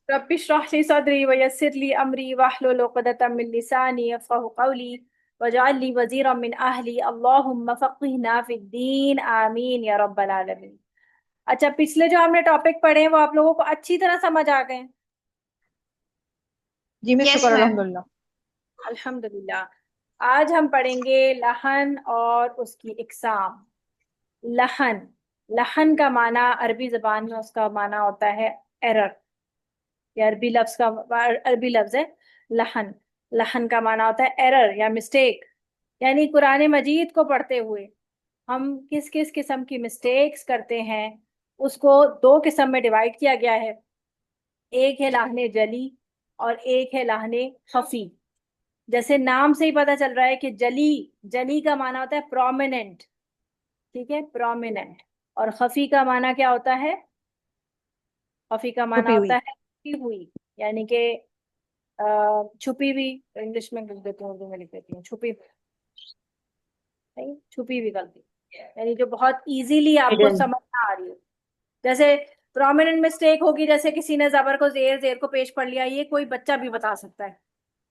Rabbi इश्रह ली सदरी वयस्सिर ली अमरी वहलुल उक़दतम मिन लिसानी यफ़क़हू क़ौली वजअल ली वज़ीरम मिन अहली अल्लाहुम्मा फ़क़्हिना फ़िद्दीन आमीन या रब्बल आलमीन। अच्छा, पिछले जो हमने टॉपिक पढ़े हैं वो आप लोगों को अच्छी तरह समझ आ गए हैं? जी मैं यस शुक्र मैम। अल्हम्दुलिल्लाह। अल्हम्दुलिल्लाह। आज हम पढ़ेंगे लहन और उसकी इकसाम। लहन, लहन का माना अरबी जबान में उसका माना होता है एरर। ये अरबी लफ्ज है लहन। लहन का माना होता है एरर या मिस्टेक। यानी कुरान मजीद को पढ़ते हुए हम किस किस किस्म की मिस्टेक्स करते हैं, उसको दो किस्म में डिवाइड किया गया है। एक है लाहने जली और एक है लाहने खफी। जैसे नाम से ही पता चल रहा है कि जली, जली का माना होता है प्रोमिनेंट। ठीक है, प्रोमिनेंट। और खफी का माना क्या होता है? खफी का माना छुपी होता हुई। है छुपी हुई। यानी कि छुपी हुई। इंग्लिश में लिख देती हूँ, उर्दू में लिख देती हूँ छुपी हुई। नहीं, छुपी हुई गलती, यानी जो बहुत इजीली आपको हिडन। समझ ना आ रही हो। जैसे प्रोमिनेंट मिस्टेक होगी, जैसे किसी ने जबर को जेर, जेर को पेश पढ़ लिया, ये कोई बच्चा भी बता सकता है।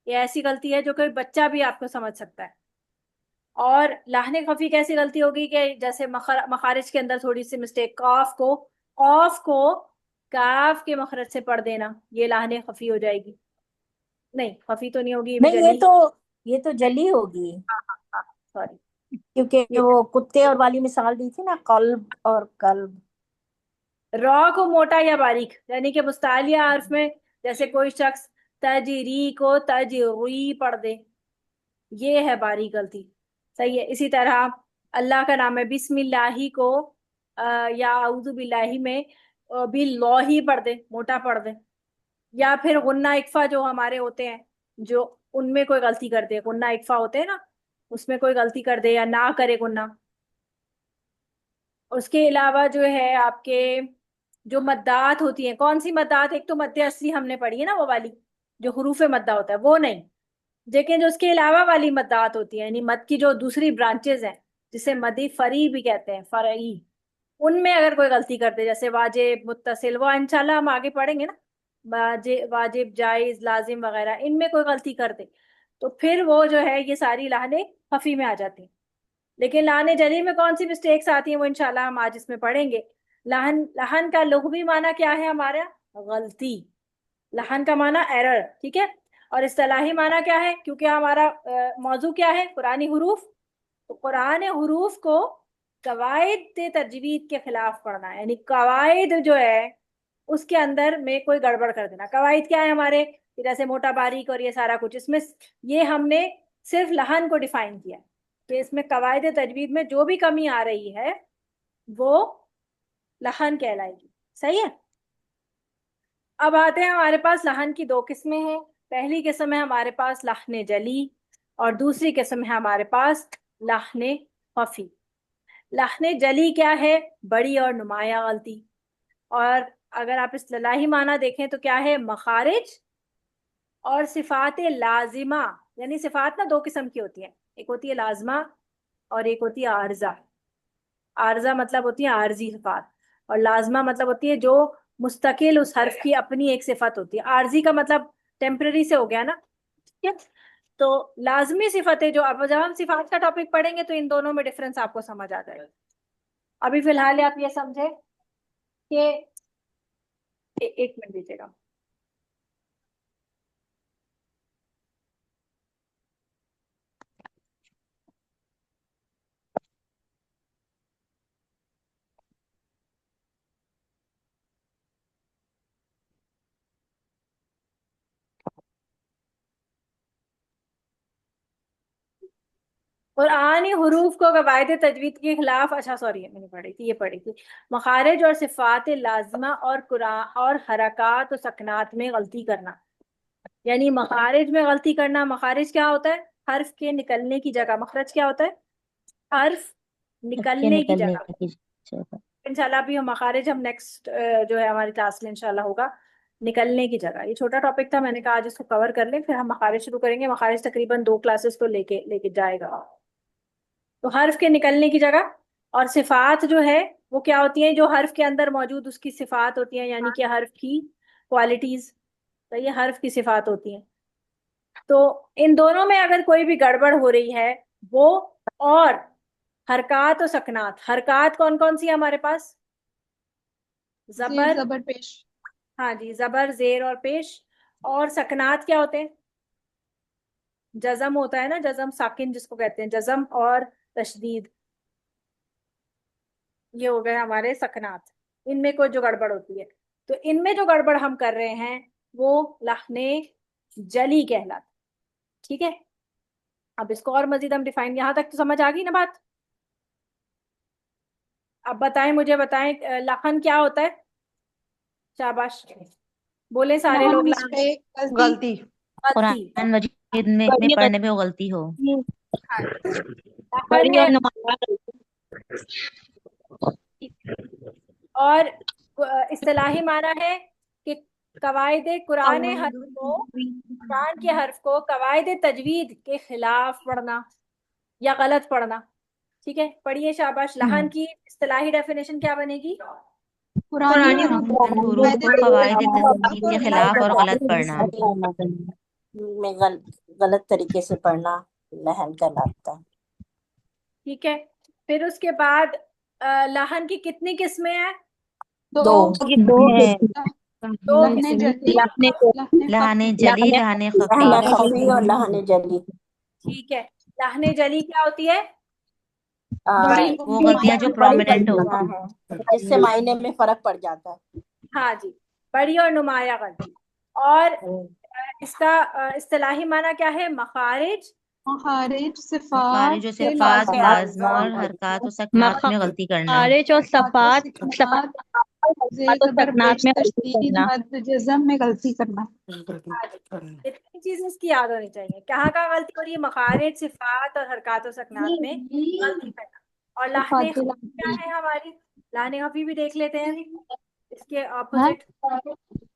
ये ऐसी गलती है जो कोई बच्चा भी आपको समझ सकता है। और लाहने खफी कैसी गलती होगी कि जैसे मखारिज के अंदर थोड़ी सी मिस्टेक, कॉफ को काफ के मखरज से पढ़ देना, ये लाहने खफी हो जाएगी। नहीं, खफी तो नहीं होगी, ये भी नहीं, जली। ये तो जली होगी। हाँ हाँ हाँ, सॉरी। क्योंकि ये वो कुत्ते और वाली मिसाल दी थी ना, कल्ब और कल्ब। रॉ को मोटा या बारीक, यानी कि मुस्तालिया हर्फ में जैसे कोई शख्स तजरी को तजरी पढ़ दे, ये है बारीक गलती। सही है। इसी तरह अल्लाह का नाम है बिस्मिल्लाही को या औज़ु बिल्लाही में बिल्लाही पढ़ दे, मोटा पढ़ दे। या फिर गुन्ना इक्फा जो हमारे होते हैं, जो उनमें कोई गलती कर दे, गुन्ना इक्फा होते हैं ना, उसमें कोई गलती कर दे या ना करे गुन्ना। उसके अलावा जो है आपके जो मद्दात होती हैं, कौन सी मद्दात? एक तो मद्दे असली हमने पढ़ी है ना, वो वाली जो हुरूफ मद्दा होता है, वो नहीं। लेकिन जो उसके अलावा वाली मद्दात होती है, यानी मद की जो दूसरी ब्रांचेज हैं, जिसे मदी फरी भी कहते हैं, फरई, उनमें अगर कोई गलती करते, जैसे वाजिब, मुत्तसिल, वो इंशाल्लाह हम आगे पढ़ेंगे ना, वाजिब, जायज, लाजिम वगैरह, इनमें कोई गलती करते तो फिर वो जो है ये सारी लाहने खफी में आ जाती हैं। लेकिन लाहन जली में कौन सी मिस्टेक्स आती हैं, वो इंशाल्लाह हम आज इसमें पढ़ेंगे। लहन, लहन का लुग़वी माना क्या है हमारा? गलती। लहन का माना एरर, ठीक है। और इस्तिलाही माना क्या है? क्योंकि हमारा मौजू क्या है? कुरानी हुरूफ। तो कुरान हुरूफ को कवायद तजवीद के खिलाफ पढ़ना, यानी कवायद जो है उसके अंदर में कोई गड़बड़ कर देना। कवायद क्या है हमारे? जैसे मोटा बारीक और ये सारा कुछ इसमें, ये हमने सिर्फ लहन को डिफाइन किया कि इसमें कवायद तजवीद में जो भी कमी आ रही है वो लहन कहलाएगी। सही है। अब आते हैं, हमारे पास लहन की दो किस्में हैं। पहली किस्म है हमारे पास लहने जली, और दूसरी किस्म है हमारे पास लहने खफी। लहने जली क्या है? बड़ी और नुमाया गलती। और अगर आप इस्तिलाही माना देखें तो क्या है? मखारिज और सिफात लाजिमा। यानी सिफात ना दो किस्म की होती हैं, एक होती है लाजमा और एक होती है आर्जा। आर्जा मतलब होती है आर्जी सिफात, और लाजमा मतलब होती है जो मुस्तकिल उस हर्फ की अपनी एक सिफत होती है। आर्जी का मतलब टेम्पररी से हो गया ना, ठीक है। तो लाजमी सिफतें जो, अब जब हम सिफात का टॉपिक पढ़ेंगे तो इन दोनों में डिफरेंस आपको समझ आ जाएगा। अभी फिलहाल आप ये समझे कि एक मिनट दीजिएगा। कुरानी हुरूफ को कवायद तजवीद के खिलाफ, अच्छा सॉरी मैंने पढ़ी थी, ये पढ़ी थी। मखारिज और सिफात लाजिमा और कुरान और हरकत और सकनात में गलती करना, यानी मखारिज में गलती करना। मखारिज क्या होता है? हर्फ के निकलने की जगह। मखरज क्या होता है? हर्फ इसके निकलने की निकलने जगह। की जगह। इंशाल्लाह भी हम मखारिज हम नेक्स्ट जो है हमारी क्लास में इंशाल्लाह होगा। निकलने की जगह, ये छोटा टॉपिक था, मैंने कहा आज इसको कवर कर लें, फिर हम मखारिज शुरू करेंगे। मखारिज तकरीबन 2 क्लासेस को लेके लेके जाएगा। तो हर्फ के निकलने की जगह, और सिफात जो है वो क्या होती है, जो हर्फ के अंदर मौजूद उसकी सिफात होती है, यानी कि हर्फ की क्वालिटीज। तो ये हर्फ की सिफात होती है। तो इन दोनों में अगर कोई भी गड़बड़ हो रही है वो, और हरकात और सकनात, हरकात कौन कौन सी है हमारे पास? जेर जबर, जबर पेश। हाँ जी, जबर जेर और पेश। और सकनात क्या होते हैं? जजम होता है ना, जजम साकिन जिसको कहते हैं, जजम और तशदीद, ये हो गए हमारे सकनात। इनमें कोई जो गड़बड़ होती है, तो इनमें जो गड़बड़ हम कर रहे हैं वो लहने जली कहलाता। ठीक है, अब इसको और मजीद हम डिफाइन, यहां तक तो समझ आ गई ना बात? अब बताएं, मुझे बताएं, लहन क्या होता है? शाबाश, बोले सारे लहन लोग लहन। मिस्टेक गलती। गलती। गलती। कुरान मजीद में बड़ी पढ़ने में वो गलती हो। हाँ जी, लहन बड़ी है। और नुमाया गलती। और इस्तिलाही माना है कि कवायद कुरान हर्फ को, कुरान के हर्फ को कवायद तजवीद के खिलाफ पढ़ना या गलत पढ़ना। ठीक है, पढ़िए शाबाश, लहन की इस्तिलाही डेफिनेशन क्या बनेगी? पुरानी पुरानी हरूफ कुरान को हुरूफ को कवायद तजवीद के खिलाफ और गलत पढ़ना। में गलत तरीके से पढ़ना लहन कहलाता है। ठीक है, फिर उसके बाद लहन की कितनी किस्में हैं? दो। दो दो है। दो लहने किस्में। जली, लहने को लहने लहाने खफी। जली, लहाने खफी। लहना खफी और लहने जली। ठीक है, लहने जली क्या होती है? बड़ी आ, वो गलती गलतियां जो मायने बड़ी प्रोमिनेंट हो। गलतियां हैं जिससे मायने में फर्क पड़ जाता है। हाँ जी, बड़ी और नुमाया गलती। और इसका इस्तिलाही माना क्या है? मखारिज, मखारिज मखारिज सिफात जो से सिफात, लाजमी। लाजमा और हरकत और सकनात में गलती करना। मखारिज और आतो सफात, सिकनात, जेर तो जबर सकनात पेश में गलती तशदीद करना। मद जज़म में गलती करना। हाँ जी, इतनी चीज इसकी याद होनी चाहिए, कहाँ कहाँ गलती हो रही है? मखारिज, सिफात और हरकत और सकनात में गलती करना। और लाहने सिफात से खफी क्या लाजमी। है हमारी? लाहने खफी भी देख लेते हैं, इसके हाँ ऑपोजिट।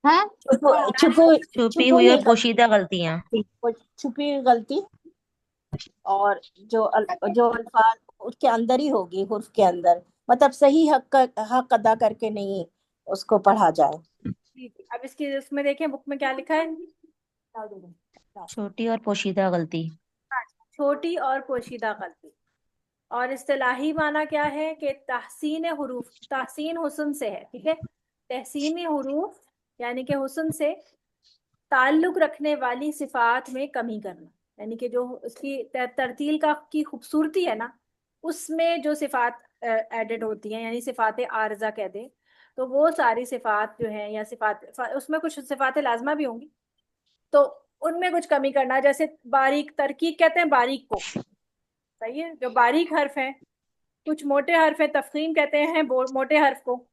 हाँ। छुपी छुपी हुई और हुई पोशीदा गलतियां। गलती, छुपी हुई गलती, और जो अल्फाज उसके अंदर ही होगी, हुर्फ के अंदर, मतलब सही हक अदा करके नहीं उसको पढ़ा जाए। जी जी, अब इसकी उसमें देखें बुक में क्या लिखा है, डाल दो, डाल। छोटी और पोशीदा गलती। हाँ, छोटी और पोशीदा गलती। और इस्तिलाही माना क्या है कि तहसीन हुरूफ, तहसीन हुस्न से है, ठीक है, तहसीन हुरूफ यानी कि हुस्न से ताल्लुक रखने वाली सिफात में कमी करना, यानी कि जो उसकी तरतील का की खूबसूरती है ना, उसमें जो सिफात एडेड होती हैं, यानी सिफात आर्जा कह दे, तो वो सारी सिफात जो है, या सिफात, उसमें कुछ सिफात लाजमा भी होंगी, तो उनमें कुछ कमी करना। जैसे बारीक, तरकीक कहते हैं बारीक को, सही है, जो बारीक हर्फ है। कुछ मोटे हर्फ है, तफखीम कहते हैं मोटे हर्फ को,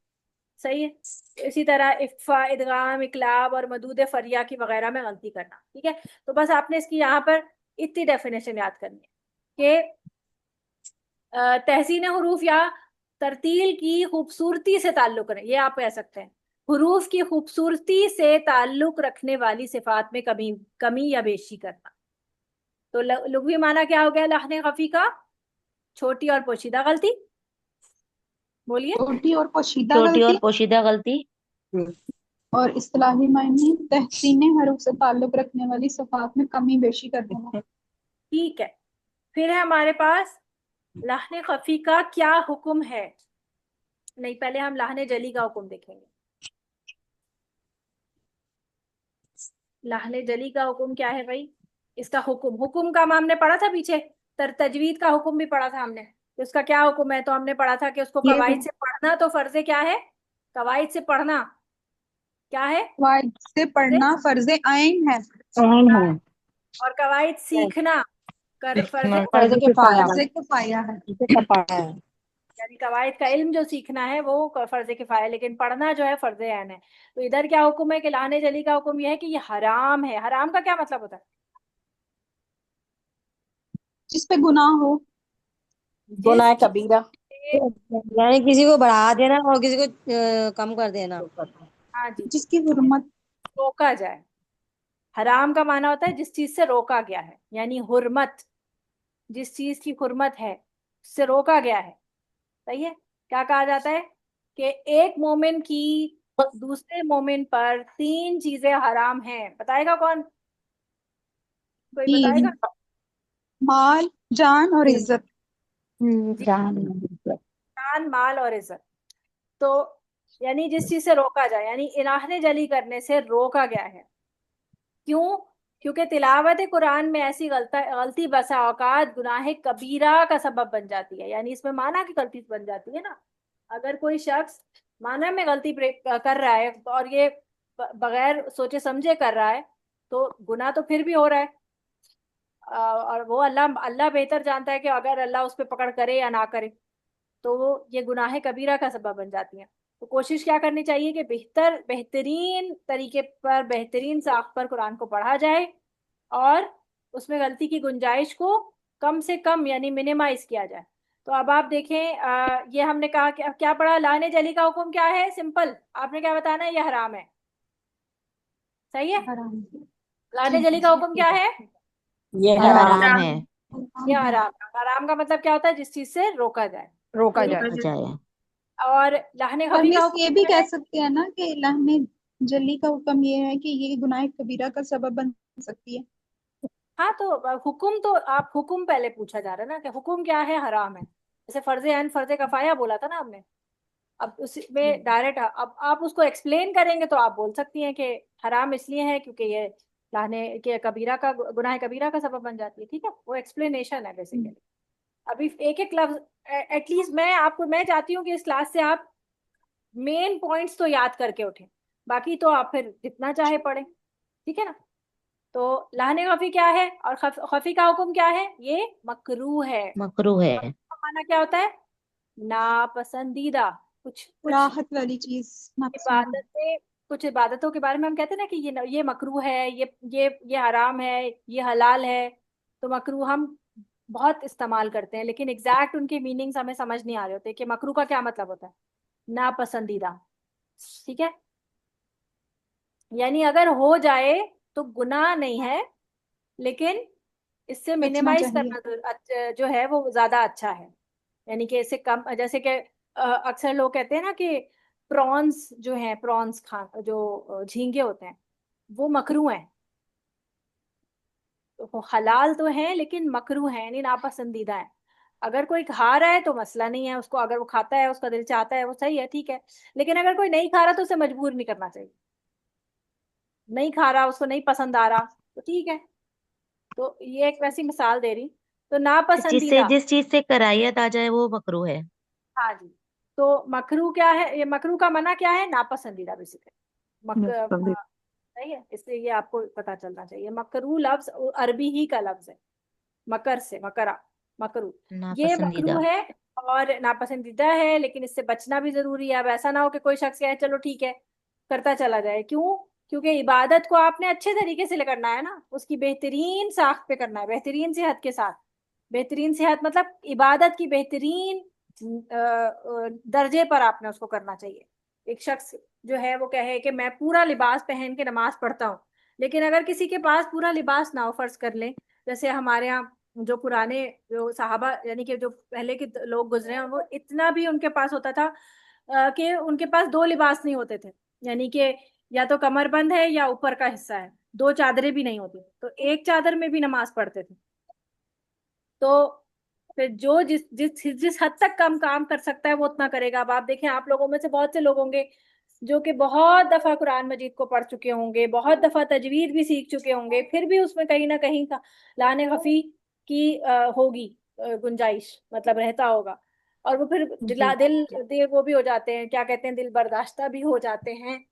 सही है। इसी तरह इक्फा, इदगाम, इकलाब और मदूद फरिया की वगैरह में गलती करना। ठीक है, तो बस आपने इसकी यहाँ पर इतनी डेफिनेशन याद करनी है कि तहसीन हरूफ या तरतील की खूबसूरती से ताल्लुक रहे, ये आप कह सकते हैं, हरूफ की खूबसूरती से ताल्लुक रखने वाली सिफात में कमी, कमी या बेशी करना। तो लुग़वी माना क्या हो गया लहने खफी का? छोटी और पोशीदा गलती। बोलिए। छोटी और पोशीदा छोटी और गलती। पोशीदा गलती। और इस्तिलाही मायने तहसीन हरूफ से ताल्लुक रखने वाली सिफात में कमी बेशी कर देना। ठीक है, फिर है हमारे पास लहने खफी का क्या हुक्म है? नहीं, पहले हम लहने जली का हुक्म देखेंगे। लहने जली का हुक्म क्या है भाई? इसका हुक्म, हुक्म का हमने पढ़ा था पीछे, तजवीद का हुक्म भी पढ़ा था हमने, तो उसका क्या हुक्म है? तो हमने पढ़ा था कि उसको ये कवाइद से पढ़ना, तो फर्जे क्या है? कवाइद से पढ़ना क्या है? वाइद से फर्जे। पढ़ना फर्ज आइन है। कौन है? और कवाइद सीखना कर फर्जे, फर्ज किफाया, फर्ज किफाया है। इसे कपाया है। यानी कवायद का इल्म जो सीखना है वो फर्ज किफाया है, लेकिन पढ़ना जो है फर्ज ऐन है। तो इधर क्या हुक्म है कि लाने जली का हुक्म यह है कि ये हराम है। हराम का क्या मतलब होता है? जिस पे गुनाह हो। जिस गुनाह चीज कबीरा। से, यानी किसी को बढ़ा देना और किसी को कम कर देना। हाँ जी, जिसकी हुर्मत। रोका जाए। हराम का माना होता है जिस चीज से रोका गया है, यानी हुर्मत, जिस चीज की हुर्मत है उससे रोका गया है, सही है। क्या कहा जाता है कि एक मोमिन की दूसरे मोमिन पर 3 चीजें हराम हैं। बताएगा कौन? कोई कि बताएगा? माल, जान और इज्जत। जी, जान। जान, माल और इज्जत। तो यानी जिस चीज से रोका जाए, यानी इनाहने जली करने से रोका गया है। क्यों? क्योंकि तिलावत कुरान में ऐसी गलती बसा औकात गुनाह कबीरा का सबब बन जाती है। यानी इसमें माना की गलती बन जाती है ना। अगर कोई शख्स माना में गलती कर रहा है और ये बगैर सोचे समझे कर रहा है, तो गुनाह तो फिर भी हो रहा है। और वो अल्लाह अल्लाह बेहतर जानता है कि अगर अल्लाह उस पर पकड़ करे या ना करे, तो वो ये गुनाह कबीरा का सबब बन जाती हैं। तो कोशिश क्या करनी चाहिए कि बेहतरीन तरीके पर, बेहतरीन साख पर कुरान को पढ़ा जाए और उसमें गलती की गुंजाइश को कम से कम यानी मिनिमाइज किया जाए। तो अब आप देखें, ये हमने कहा कि अब क्या पढ़ा, लाने जली का हुक्म क्या है? सिंपल, आपने क्या बताना है? ये हराम है। सही है। हराम। लाने जी जली का हुक्म क्या है? ये ये हराम हराम है। ये हराम है। हराम। हराम का मतलब क्या होता है? जिस चीज से रोका जाए। रोका तो जाए। रोका जाए। और लाहने और खफी का मिस हुक्म ये भी क्या कह है? सकते हैं ना कि लाहने जली का हुक्म ये है कि ये गुनाह कबीरा का सबब बन सकती है। हाँ, तो हुक्म तो आप हुक्म पहले पूछा जा रहा है ना कि हुक्म क्या है? हराम है। जैसे फर्जे अन फर्जे कफाया बोला था ना हमने। अब उसमें डायरेक्ट अब आप उसको एक्सप्लेन करेंगे तो आप बोल सकती हैं कि हराम इसलिए है क्योंकि ये लाने के कबीरा का गुनाह कबीरा का सबब बन जाती है। ठीक है, वो एक्सप्लेनेशन है बेसिकली। अभी एक एक लफ्ज एटलीस्ट मैं चाहती हूँ कि इस क्लास से आप मेन पॉइंट्स तो याद करके उठें। बाकी तो आप फिर जितना चाहे पढ़ें। ठीक है ना। तो लाने खफी क्या है और खफी का हुक्म क्या है? ये मकरूह है। मकरूह है। मकरूह का माना क्या होता है? नापसंदीदा। कुछ कुछ राहत वाली चीज नापसंद। इबादतें, कुछ इबादतों के बारे में हम कहते हैं ना कि ये मकरूह है, ये हराम है, ये हलाल है। तो मकरूह हम बहुत इस्तेमाल करते हैं, लेकिन एग्जैक्ट उनके मीनिंग्स हमें समझ नहीं आ रहे होते कि मकरूह का क्या मतलब होता है। नापसंदीदा। ठीक है। यानी अगर हो जाए तो गुनाह नहीं है, लेकिन इससे बचना मिनिमाइज चाहिए। करना जो है वो ज्यादा अच्छा है। यानी कि इससे कम, जैसे कि अक्सर लोग कहते हैं ना कि प्रॉन्स जो है, प्रॉन्स खा जो झींगे होते हैं, वो मकरू हैं। तो वो हलाल तो है लेकिन मकरू है, यानी नापसंदीदा है। अगर कोई खा रहा है तो मसला नहीं है उसको, अगर वो खाता है, उसका दिल चाहता है, वो सही है, ठीक है। लेकिन अगर कोई नहीं खा रहा तो उसे मजबूर नहीं करना चाहिए। नहीं खा रहा, उसको नहीं पसंद आ रहा, तो ठीक है। तो ये एक वैसी मिसाल दे रही। तो जिससे नापसंदीदा। जिस चीज से कराहियत आ जाए वो मकरूह है। हाँ जी। तो मकरू क्या है? ये मकरू का मना क्या है? नापसंदीदा बेसिकली। हाँ, सही है। इसलिए ये आपको पता चलना चाहिए। मकरू लफ्ज अरबी ही का लफ्ज है। मकर से, मकरा, मकरू। ये मकरू नापसंदीदा। है और नापसंदीदा है, लेकिन इससे बचना भी जरूरी है। अब ऐसा ना हो कि कोई शख्स कहे चलो ठीक है, करता चला जाए। क्यों? क्योंकि इबादत को आपने अच्छे तरीके से करना है ना, उसकी बेहतरीन साख पे करना है, बेहतरीन सेहत के साथ। बेहतरीन सेहत मतलब इबादत की बेहतरीन दर्जे पर आपने उसको करना चाहिए। एक शख्स जो है वो कहे कि मैं पूरा लिबास पहन के नमाज पढ़ता हूँ, लेकिन अगर किसी के पास पूरा लिबास ना हो, फर्ज कर लें जैसे हमारे यहाँ जो पुराने जो साहबा यानी कि जो पहले के लोग गुजरे हैं, वो इतना भी उनके पास होता था कि उनके पास 2 लिबास नहीं होते थे। यानी कि या तो कमरबंद है या ऊपर का हिस्सा है, 2 चादरें भी नहीं होती, तो एक चादर में भी नमाज पढ़ते थे। तो फिर जो जिस जिस जिस हद तक कम काम कर सकता है वो उतना करेगा। अब आप देखें, आप लोगों में से बहुत से लोग होंगे जो कि बहुत दफा कुरान मजीद को पढ़ चुके होंगे, बहुत दफा तजवीद भी सीख चुके होंगे, फिर भी उसमें कहीं ना कहीं का लाने खफी की होगी गुंजाइश, मतलब रहता होगा। और वो फिर दिल वो भी हो जाते हैं, क्या कहते हैं, दिल बर्दाश्ता भी हो जाते हैं।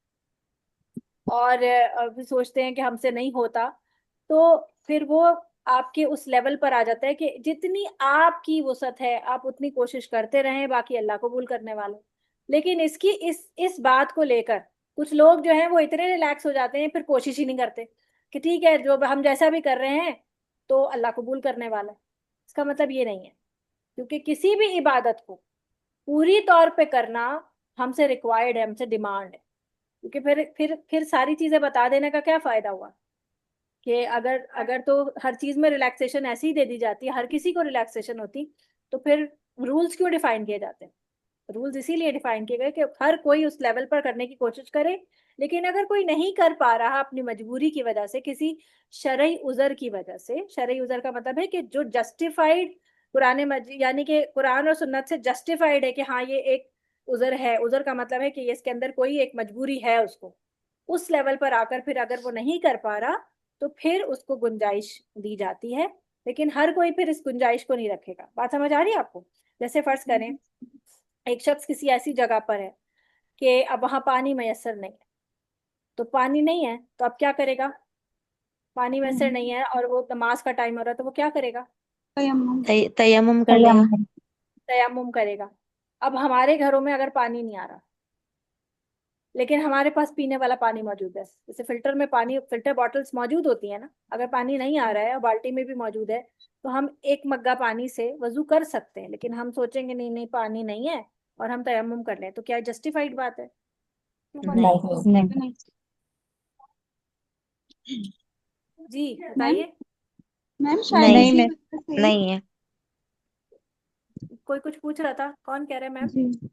और फिर सोचते हैं कि हमसे नहीं होता। तो फिर वो आपके उस लेवल पर आ जाता है कि जितनी आपकी वुसअत है आप उतनी कोशिश करते रहें, बाकी अल्लाह कबूल करने वाला। लेकिन इसकी इस बात को लेकर कुछ लोग जो हैं वो इतने रिलैक्स हो जाते हैं, फिर कोशिश ही नहीं करते कि ठीक है जो हम जैसा भी कर रहे हैं तो अल्लाह कबूल करने वाला है। इसका मतलब ये नहीं है, क्योंकि किसी भी इबादत को पूरी तौर पे करना हमसे रिक्वायर्ड है, हमसे डिमांड है। क्योंकि फिर सारी चीजें बता देने का क्या फायदा हुआ? कि अगर अगर तो हर चीज में रिलैक्सेशन ऐसी ही दे दी जाती है, हर किसी को रिलैक्सेशन होती, तो फिर रूल्स क्यों डिफाइन किए जाते हैं? रूल्स इसीलिए डिफाइन किए गए कि हर कोई उस लेवल पर करने की कोशिश करे। लेकिन अगर कोई नहीं कर पा रहा अपनी मजबूरी की वजह से, किसी शरई उजर की वजह से, शरई उजर का मतलब है कि जो जस्टिफाइड यानी कि कुरान और सुन्नत से जस्टिफाइड है कि हाँ ये एक उजर है। उजर का मतलब है कि इसके अंदर कोई एक मजबूरी है उसको, उस लेवल पर आकर फिर अगर वो नहीं कर पा रहा तो फिर उसको गुंजाइश दी जाती है। लेकिन हर कोई फिर इस गुंजाइश को नहीं रखेगा। बात समझ आ रही है आपको? जैसे फर्ज करें एक शख्स किसी ऐसी जगह पर है कि अब वहां पानी मैसर नहीं है, तो पानी नहीं है तो अब क्या करेगा? पानी मैसर नहीं है और वो नमाज का टाइम हो रहा है तो वो क्या करेगा? तयम्मुम। तयम्मुम कर लेगा। तयम्मुम करेगा। अब हमारे घरों में अगर पानी नहीं आ रहा लेकिन हमारे पास पीने वाला पानी मौजूद है, जैसे फिल्टर में पानी, फिल्टर बॉटल्स मौजूद होती है ना, अगर पानी नहीं आ रहा है और बाल्टी में भी मौजूद है तो हम एक मग्गा पानी से वजू कर सकते हैं। लेकिन हम सोचेंगे नहीं नहीं पानी नहीं है और हम तयम्मुम कर लें, तो क्या जस्टिफाइड बात है? क्यों बात नहीं। नहीं? नहीं। जी मैम, बताइए। मैम शायद नहीं। इसी वजह से। नहीं है। कोई कुछ पूछ रहा था, कौन कह रहे हैं मैम? जी,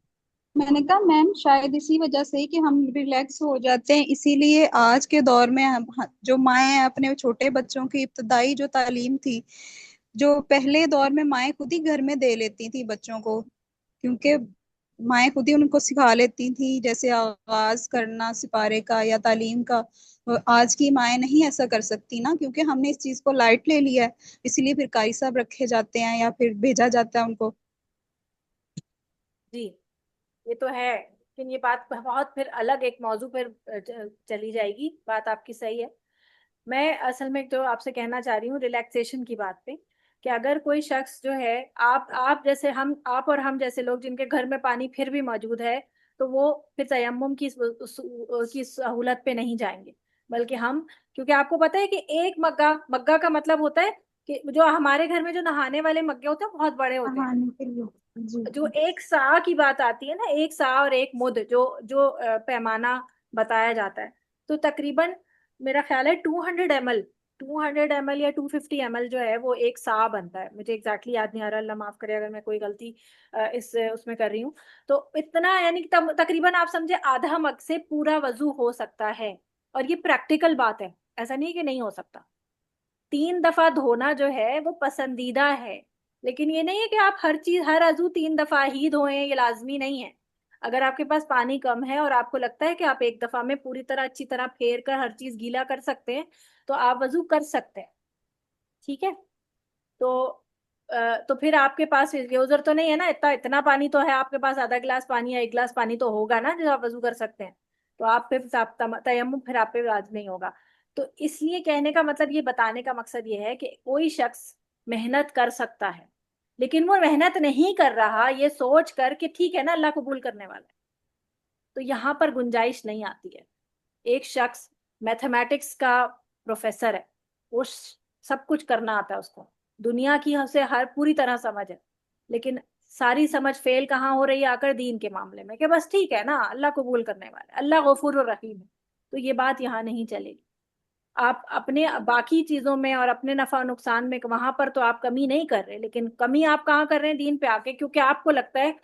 मैंने कहा मैम शायद इसी वजह से ही कि हम रिलैक्स हो जाते हैं, इसीलिए आज के दौर में जो माएँ हैं अपने छोटे बच्चों की इब्तदाई जो तालीम थी, जो पहले दौर में माएँ खुद ही घर में दे लेती थी बच्चों को, क्योंकि माएँ खुद ही उनको सिखा लेती थी, जैसे आगाज करना सिपारे का या तालीम का। आज की माएँ नहीं ऐसा कर सकती ना, क्योंकि हमने इस चीज को लाइट ले लिया है, इसलिए फिर कारी साहब रखे जाते हैं या फिर भेजा जाता है उनको। जी ये तो है, लेकिन ये बात बहुत फिर अलग एक मौजू पर चली जाएगी। बात आपकी सही है। मैं असल में जो आपसे कहना चाह रही हूँ रिलैक्सेशन की बात पे, कि अगर कोई शख्स जो है, आप जैसे हम, आप और हम जैसे लोग जिनके घर में पानी फिर भी मौजूद है, तो वो फिर तयम्मुम की सहूलत पे नहीं जाएंगे, बल्कि हम, क्योंकि आपको पता है कि एक मग्गा, मग्गा का मतलब होता है कि जो हमारे घर में जो नहाने वाले मग्गे होते हैं वो बहुत बड़े होते हैं। नहाने के लिए। जी। जो एक सा की बात आती है ना, एक सा और एक मुद, जो जो पैमाना बताया जाता है, तो तकरीबन मेरा ख्याल है 200 ml, 200 ml या 250 ml जो है वो एक सा बनता है। मुझे एग्जैक्टली याद नहीं आ रहा, अल्लाह माफ करे अगर मैं कोई गलती इस उसमें कर रही हूँ। तो इतना यानी कि तकरीबन आप समझे आधा मग से पूरा वजू हो सकता है। और ये प्रैक्टिकल बात है, ऐसा नहीं है कि नहीं हो सकता। 3 दफा धोना जो है वो पसंदीदा है, लेकिन ये नहीं है कि आप हर चीज, हर अजू 3 दफा ही धोएं, ये लाजमी नहीं है। अगर आपके पास पानी कम है और आपको लगता है कि आप एक दफा में पूरी तरह अच्छी तरह फेर कर हर चीज गीला कर सकते हैं, तो आप वजू कर सकते हैं। ठीक है? तो तो फिर आपके पास ये उजर तो नहीं है ना, इतना इतना पानी तो है आपके पास, आधा गिलास पानी या एक गिलास पानी तो होगा ना जो आप वजू कर सकते हैं। तो आप फिर तयम्मुम फिर आप पे राज नहीं होगा। तो इसलिए कहने का मतलब, ये बताने का मकसद ये है कि कोई शख्स मेहनत कर सकता है, लेकिन वो मेहनत नहीं कर रहा ये सोच कर कि ठीक है ना अल्लाह कबूल करने वाला है, तो यहाँ पर गुंजाइश नहीं आती है। एक शख्स मैथमेटिक्स का प्रोफेसर है, वो सब कुछ करना आता है उसको, दुनिया की उसे हर पूरी तरह समझ है, लेकिन सारी समझ फेल कहाँ हो रही है? आकर दीन के मामले में, कि बस ठीक है ना अल्लाह कबूल करने वाला है, अल्लाह गफूर और रहीम है। तो ये बात यहाँ नहीं चलेगी। आप अपने बाकी चीजों में और अपने नफा नुकसान में वहां पर तो आप कमी नहीं कर रहे, लेकिन कमी आप कहाँ कर रहे हैं? दीन पे आके, क्योंकि आपको लगता है,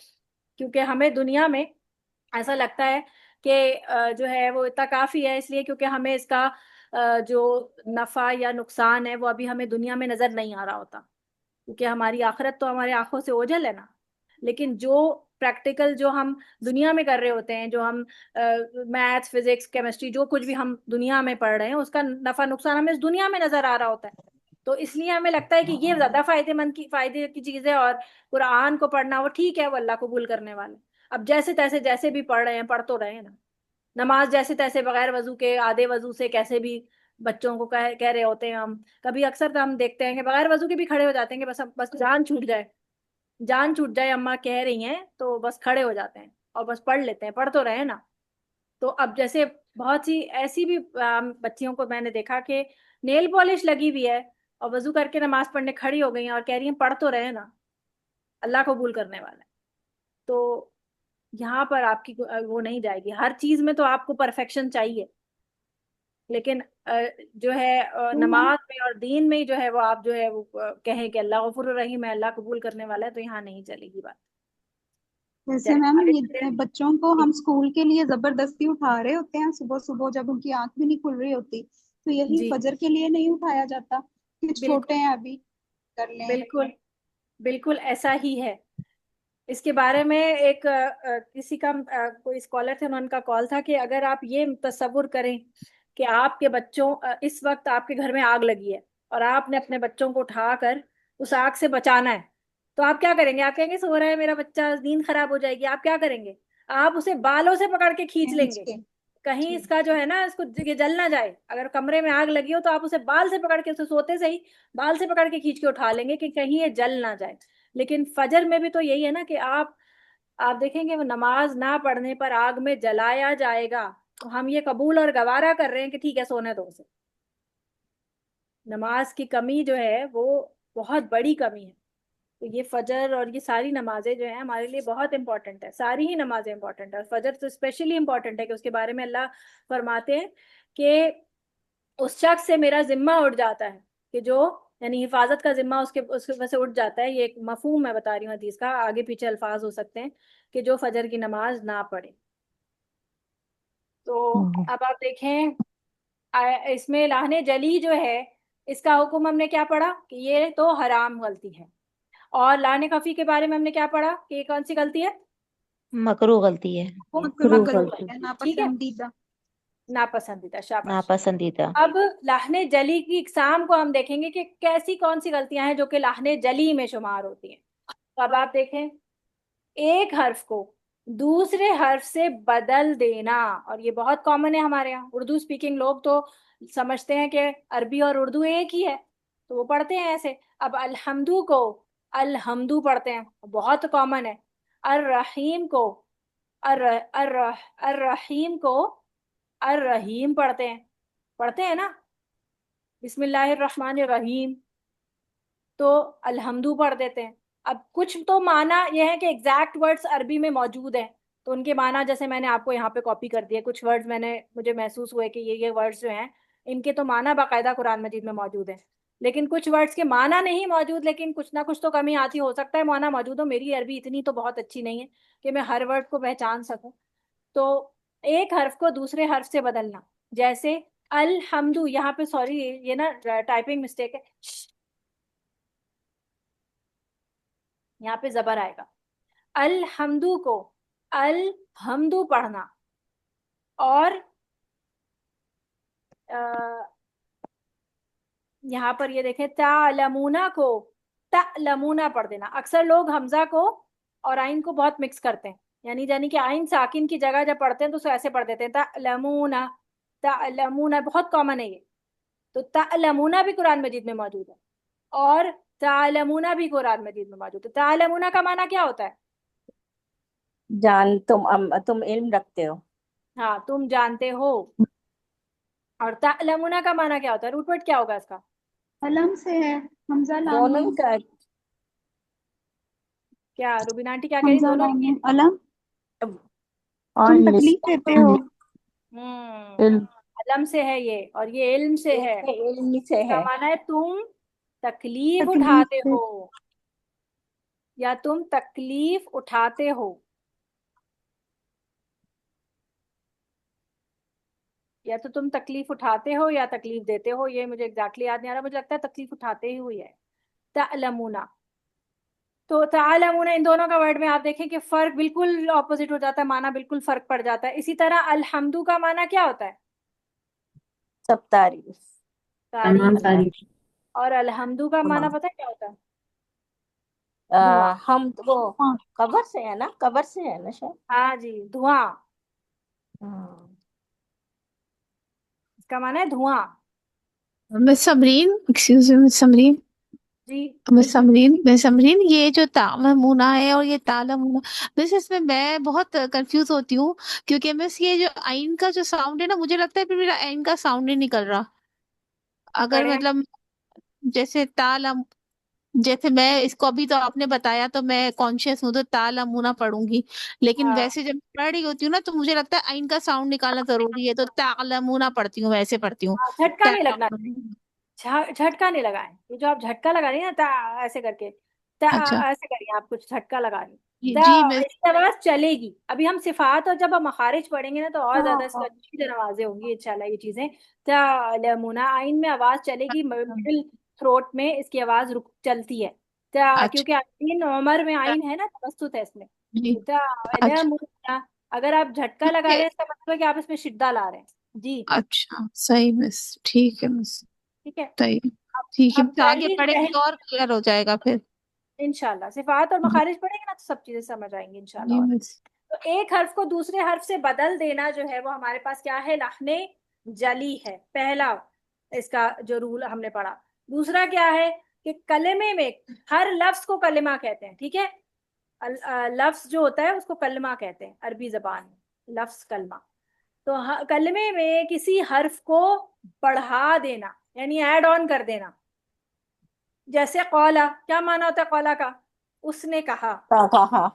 क्योंकि हमें दुनिया में ऐसा लगता है कि जो है वो इतना काफी है, इसलिए क्योंकि हमें इसका जो नफा या नुकसान है वो अभी हमें दुनिया में नजर नहीं आ रहा होता, क्योंकि हमारी आखिरत तो हमारे आंखों से ओझल है ना। लेकिन जो प्रैक्टिकल जो हम दुनिया में कर रहे होते हैं, जो हम मैथ्स फिजिक्स केमिस्ट्री जो कुछ भी हम दुनिया में पढ़ रहे हैं, उसका नफा नुकसान हमें इस दुनिया में नजर आ रहा होता है। तो इसलिए हमें लगता है कि ये ज्यादा फायदे की चीज है, और कुरान को पढ़ना वो ठीक है, वो अल्लाह कबूल करने वाला है। अब जैसे तैसे जैसे भी पढ़ रहे हैं, पढ़ तो रहे हैं ना। नमाज जैसे तैसे बगैर वजू के, आधे वजू से कैसे भी बच्चों को कह रहे होते हैं हम, कभी अक्सर तो हम देखते हैं कि बगैर वजू के भी खड़े हो जाते हैं कि बस जान छूट जाए, जान छूट जाए अम्मा कह रही हैं, तो बस खड़े हो जाते हैं और बस पढ़ लेते हैं, पढ़ तो रहे हैं ना। तो अब जैसे बहुत सी ऐसी भी बच्चियों को मैंने देखा कि नेल पॉलिश लगी हुई है और वजू करके नमाज पढ़ने खड़ी हो गई हैं और कह रही हैं पढ़ तो रहे हैं ना, अल्लाह कबूल करने वाला है। तो यहाँ पर आपकी वो नहीं जाएगी। हर चीज में तो आपको परफेक्शन चाहिए, लेकिन जो है तो मैम, नमाज में और दीन में जो है वो आप जो है वो कहें कि अल्लाह गफूर रहीम है, अल्लाह कबूल करने वाला है, तो यहाँ नहीं चलेगी बात। जैसे जैसे मैम आगे ये चलते हैं। बच्चों को जी हम स्कूल के लिए जबरदस्ती उठा रहे होते हैं सुबह सुबह, जब उनकी आंख भी नहीं खुल रही होती, तो यही जी फजर के लिए नहीं उठाया जाता कि छोटे बिल्कुल हैं अभी, कर लें। बिल्कुल बिल्कुल ऐसा ही है। इसके बारे में एक किसी का कोई स्कॉलर थे, उनका कॉल था कि अगर आप ये तस्वुर करें कि आपके बच्चों इस वक्त आपके घर में आग लगी है और आपने अपने बच्चों को उठाकर उस आग से बचाना है, तो आप क्या करेंगे? आप कहेंगे सो रहा है मेरा बच्चा, नींद खराब हो जाएगी। आप क्या करेंगे? आप उसे बालों से पकड़ के खींच खींच लेंगे, के। कहीं जी। इसका जो है ना, इसको ये जल ना जाए। अगर कमरे में आग लगी हो तो आप उसे बाल से पकड़ के, उसे सोते से ही बाल से पकड़ के खींच के उठा लेंगे कि कहीं ये जल ना जाए। लेकिन फजर में भी तो यही है ना कि आप देखेंगे वो नमाज ना पढ़ने पर आग में जलाया जाएगा, तो हम ये कबूल और गवारा कर रहे हैं कि ठीक है सोने दो उसे। नमाज की कमी जो है वो बहुत बड़ी कमी है। तो ये फजर और ये सारी नमाजें जो है हमारे लिए बहुत इंपॉर्टेंट है, सारी ही नमाजें इंपॉर्टेंट है, और फजर तो स्पेशली इंपॉर्टेंट है कि उसके बारे में अल्लाह फरमाते हैं कि उस शख्स से मेरा जिम्मा उठ जाता है, कि जो यानी हिफाजत का जिम्मा उसके उसके वजह से उठ जाता है। ये एक मफहूम मैं बता रही हूँ हदीस का, आगे पीछे अल्फाज हो सकते हैं, कि जो फजर की नमाज ना पढ़े। तो हम्म। अब आप देखें इसमें लाहने जली जो है, इसका हुक्म हमने क्या पढ़ा कि ये तो हराम गलती है। और लाहने खफी के बारे में हमने क्या पढ़ा कि ये कौन सी गलती है? मकरू गलती है। वो मकरूह मकरूह गलती है। है, ठीक है, नापसंदीदा। नापसंदीदा, शाबाश। नापसंदीदा। अब लाहने जली की इकसाम को हम देखेंगे कि कैसी कौन सी गलतियां हैं जो कि लाहने जली में शुमार होती हैं। तो अब आप देखें, एक हर्फ को दूसरे हर्फ से बदल देना, और ये बहुत कॉमन है हमारे यहाँ। उर्दू स्पीकिंग लोग तो समझते हैं कि अरबी और उर्दू एक ही है, तो वो पढ़ते हैं ऐसे। अब अलहम्दु को अलहम्दू पढ़ते हैं, बहुत कॉमन है। अर रहीम को अर अर अर रहीम को अर रहीम पढ़ते हैं ना, बिस्मिल्लाहिर रहमानिर रहीम, तो अल्हम्दु पढ़ देते हैं। अब कुछ तो माना यह है कि एग्जैक्ट वर्ड्स अरबी में मौजूद हैं, तो उनके माना जैसे मैंने आपको यहाँ पे कॉपी कर दिए, कुछ वर्ड्स मुझे महसूस हुए कि ये वर्ड्स जो हैं इनके तो माना बाकायदा कुरान मजीद में मौजूद है। लेकिन कुछ वर्ड्स के माना नहीं मौजूद, लेकिन कुछ ना कुछ तो कमी आती, हो सकता है माना मौजूद हो। मेरी अरबी इतनी तो बहुत अच्छी नहीं है कि मैं हर वर्ड को पहचान सकूं। तो एक हर्फ को दूसरे हर्फ से बदलना, जैसे अलहम्दु, यहाँ पे सॉरी ये ना टाइपिंग मिस्टेक है, यहाँ पे जबर आएगा। अलहम्दु को अल हमदू पढ़ना, और यहाँ पर ये देखें तालमुना को तालमुना पढ़ देना। अक्सर लोग हमजा को और आइन को बहुत मिक्स करते हैं, यानी कि आइन साकिन की जगह जब पढ़ते हैं तो उसे ऐसे पढ़ देते हैं तालमुना। तालमुना बहुत कॉमन है ये। तो तालमुना भी कुरान मजीद में मौजूद है, और तालमुना भी कुरान मजीद में मौजूद है। तालमुना का माना क्या होता है? जान तुम इल्म रखते हो। हाँ, तुम जानते हो। और तालमुना का माना क्या होता है? रूट वर्ड क्या होगा इसका? कलम से है, हमजा दोनों ही लामीम। का। क्या रुबीना आंटी क्या कह रही? हमजा दोनों ही लामीम है? अलम। और तुम लिस्ट तकलीफ देते हो। इल्म। अलम से है ये, और ये इल्म से है। एक इल्म से इसका है। माना है तुम तकलीफ तकलीफ उठाते दे। हो, या तुम तकलीफ उठाते हो, या तो तुम तकलीफ उठाते हो या तकलीफ देते हो। ये मुझे एग्जैक्टली याद नहीं आ रहा, मुझे लगता है तकलीफ उठाते ही हुई है। तालमुना, तो तालमुना, इन दोनों का वर्ड में आप देखें कि फर्क बिल्कुल ऑपोजिट हो जाता है, माना बिल्कुल फर्क पड़ जाता है। इसी तरह अल्हम्दु का माना क्या होता है? सब तारीफ। तारीफ। तारीफ। और अलहम्दु का माना पता है क्या होता है? आ, धुआं। हम वो हाँ। कबर से है ना, कबर से है ना शायद। हाँ जी, धुआं। हाँ। इसका माना है धुआं। Miss Samreen, excuse me Miss Samreen. जी मिस समरीन, ये जो तालमुना है और ये तालमुना, मिस इसमें मैं बहुत कंफ्यूज होती हूँ, क्योंकि मिस ये जो आइन का जो साउंड है ना, मुझे लगता है फिर मेरा आइन का साउंड नहीं निकल रहा। अगर पढ़े। मतलब जैसे तालम, जैसे मैं इसको अभी तो आपने बताया तो मैं कॉन्शियस हूँ तो तालमुना पढ़ूंगी, लेकिन हाँ वैसे जब पढ़ रही होती हूँ ना तो मुझे लगता है आइन का साउंड निकालना जरूरी है, तो तालमुना पढ़ती हूँ, वैसे पढ़ती हूँ। हाँ, झटका नहीं लगना चाहिए। तालमुना। झटका नहीं लगाएं। ये जो आप झटका लगा रही हैं ना ता ऐसे करके, ता अच्छा। ऐसे करिए, आप कुछ झटका लगा रही हैं। जी मिस। इसकी आवाज चलेगी। अभी हम सिफात और जब हम मखारिज पढ़ेंगे ना तो और ज्यादा इसको हाँ अच्छी तरह वाज़ेह होंगी इंशाल्लाह ये चीजें। तअलमुना आइन में आवाज चलेगी, मिडिल थ्रोट में इसकी आवाज रुक चलती है। अच्छा। क्योंकि आइन उमर में आइन है ना, तवस्तुत है इसमें। जी। तो अच्छा। तअलमुना, अगर आप झटका ठीक लगा रहे है। हैं इसका मतलब है कि आप इसमें शिद्दा ला रहे हैं। जी अच्छा सही मिस, ठीक है मिस। ठीक है। सही। अब ठीक है अब मिस, आगे पढ़ेंगे तो और क्लियर हो जाएगा फिर। इंशाल्लाह सिफात और जी। मखारिज पढ़ेंगे ना तो सब चीजें समझ आएंगी इंशाल्लाह। जी और मिस। तो एक हर्फ को दूसरे हर्फ से बदल देना जो है वो हमारे पास क्या है, लहने जली है, पहला इसका जो रूल हमने पढ़ा। दूसरा क्या है कि कलमे में हर लफ्ज को कलिमा कहते हैं, ठीक है। लफ्ज जो होता है उसको कलमा कहते हैं अरबी जबान में, लफ्ज कलमा। तो कलमे में किसी हर्फ को बढ़ा देना यानी ऐड ऑन कर देना। जैसे कौला, क्या माना होता है कौला का? उसने कहा, कहा। है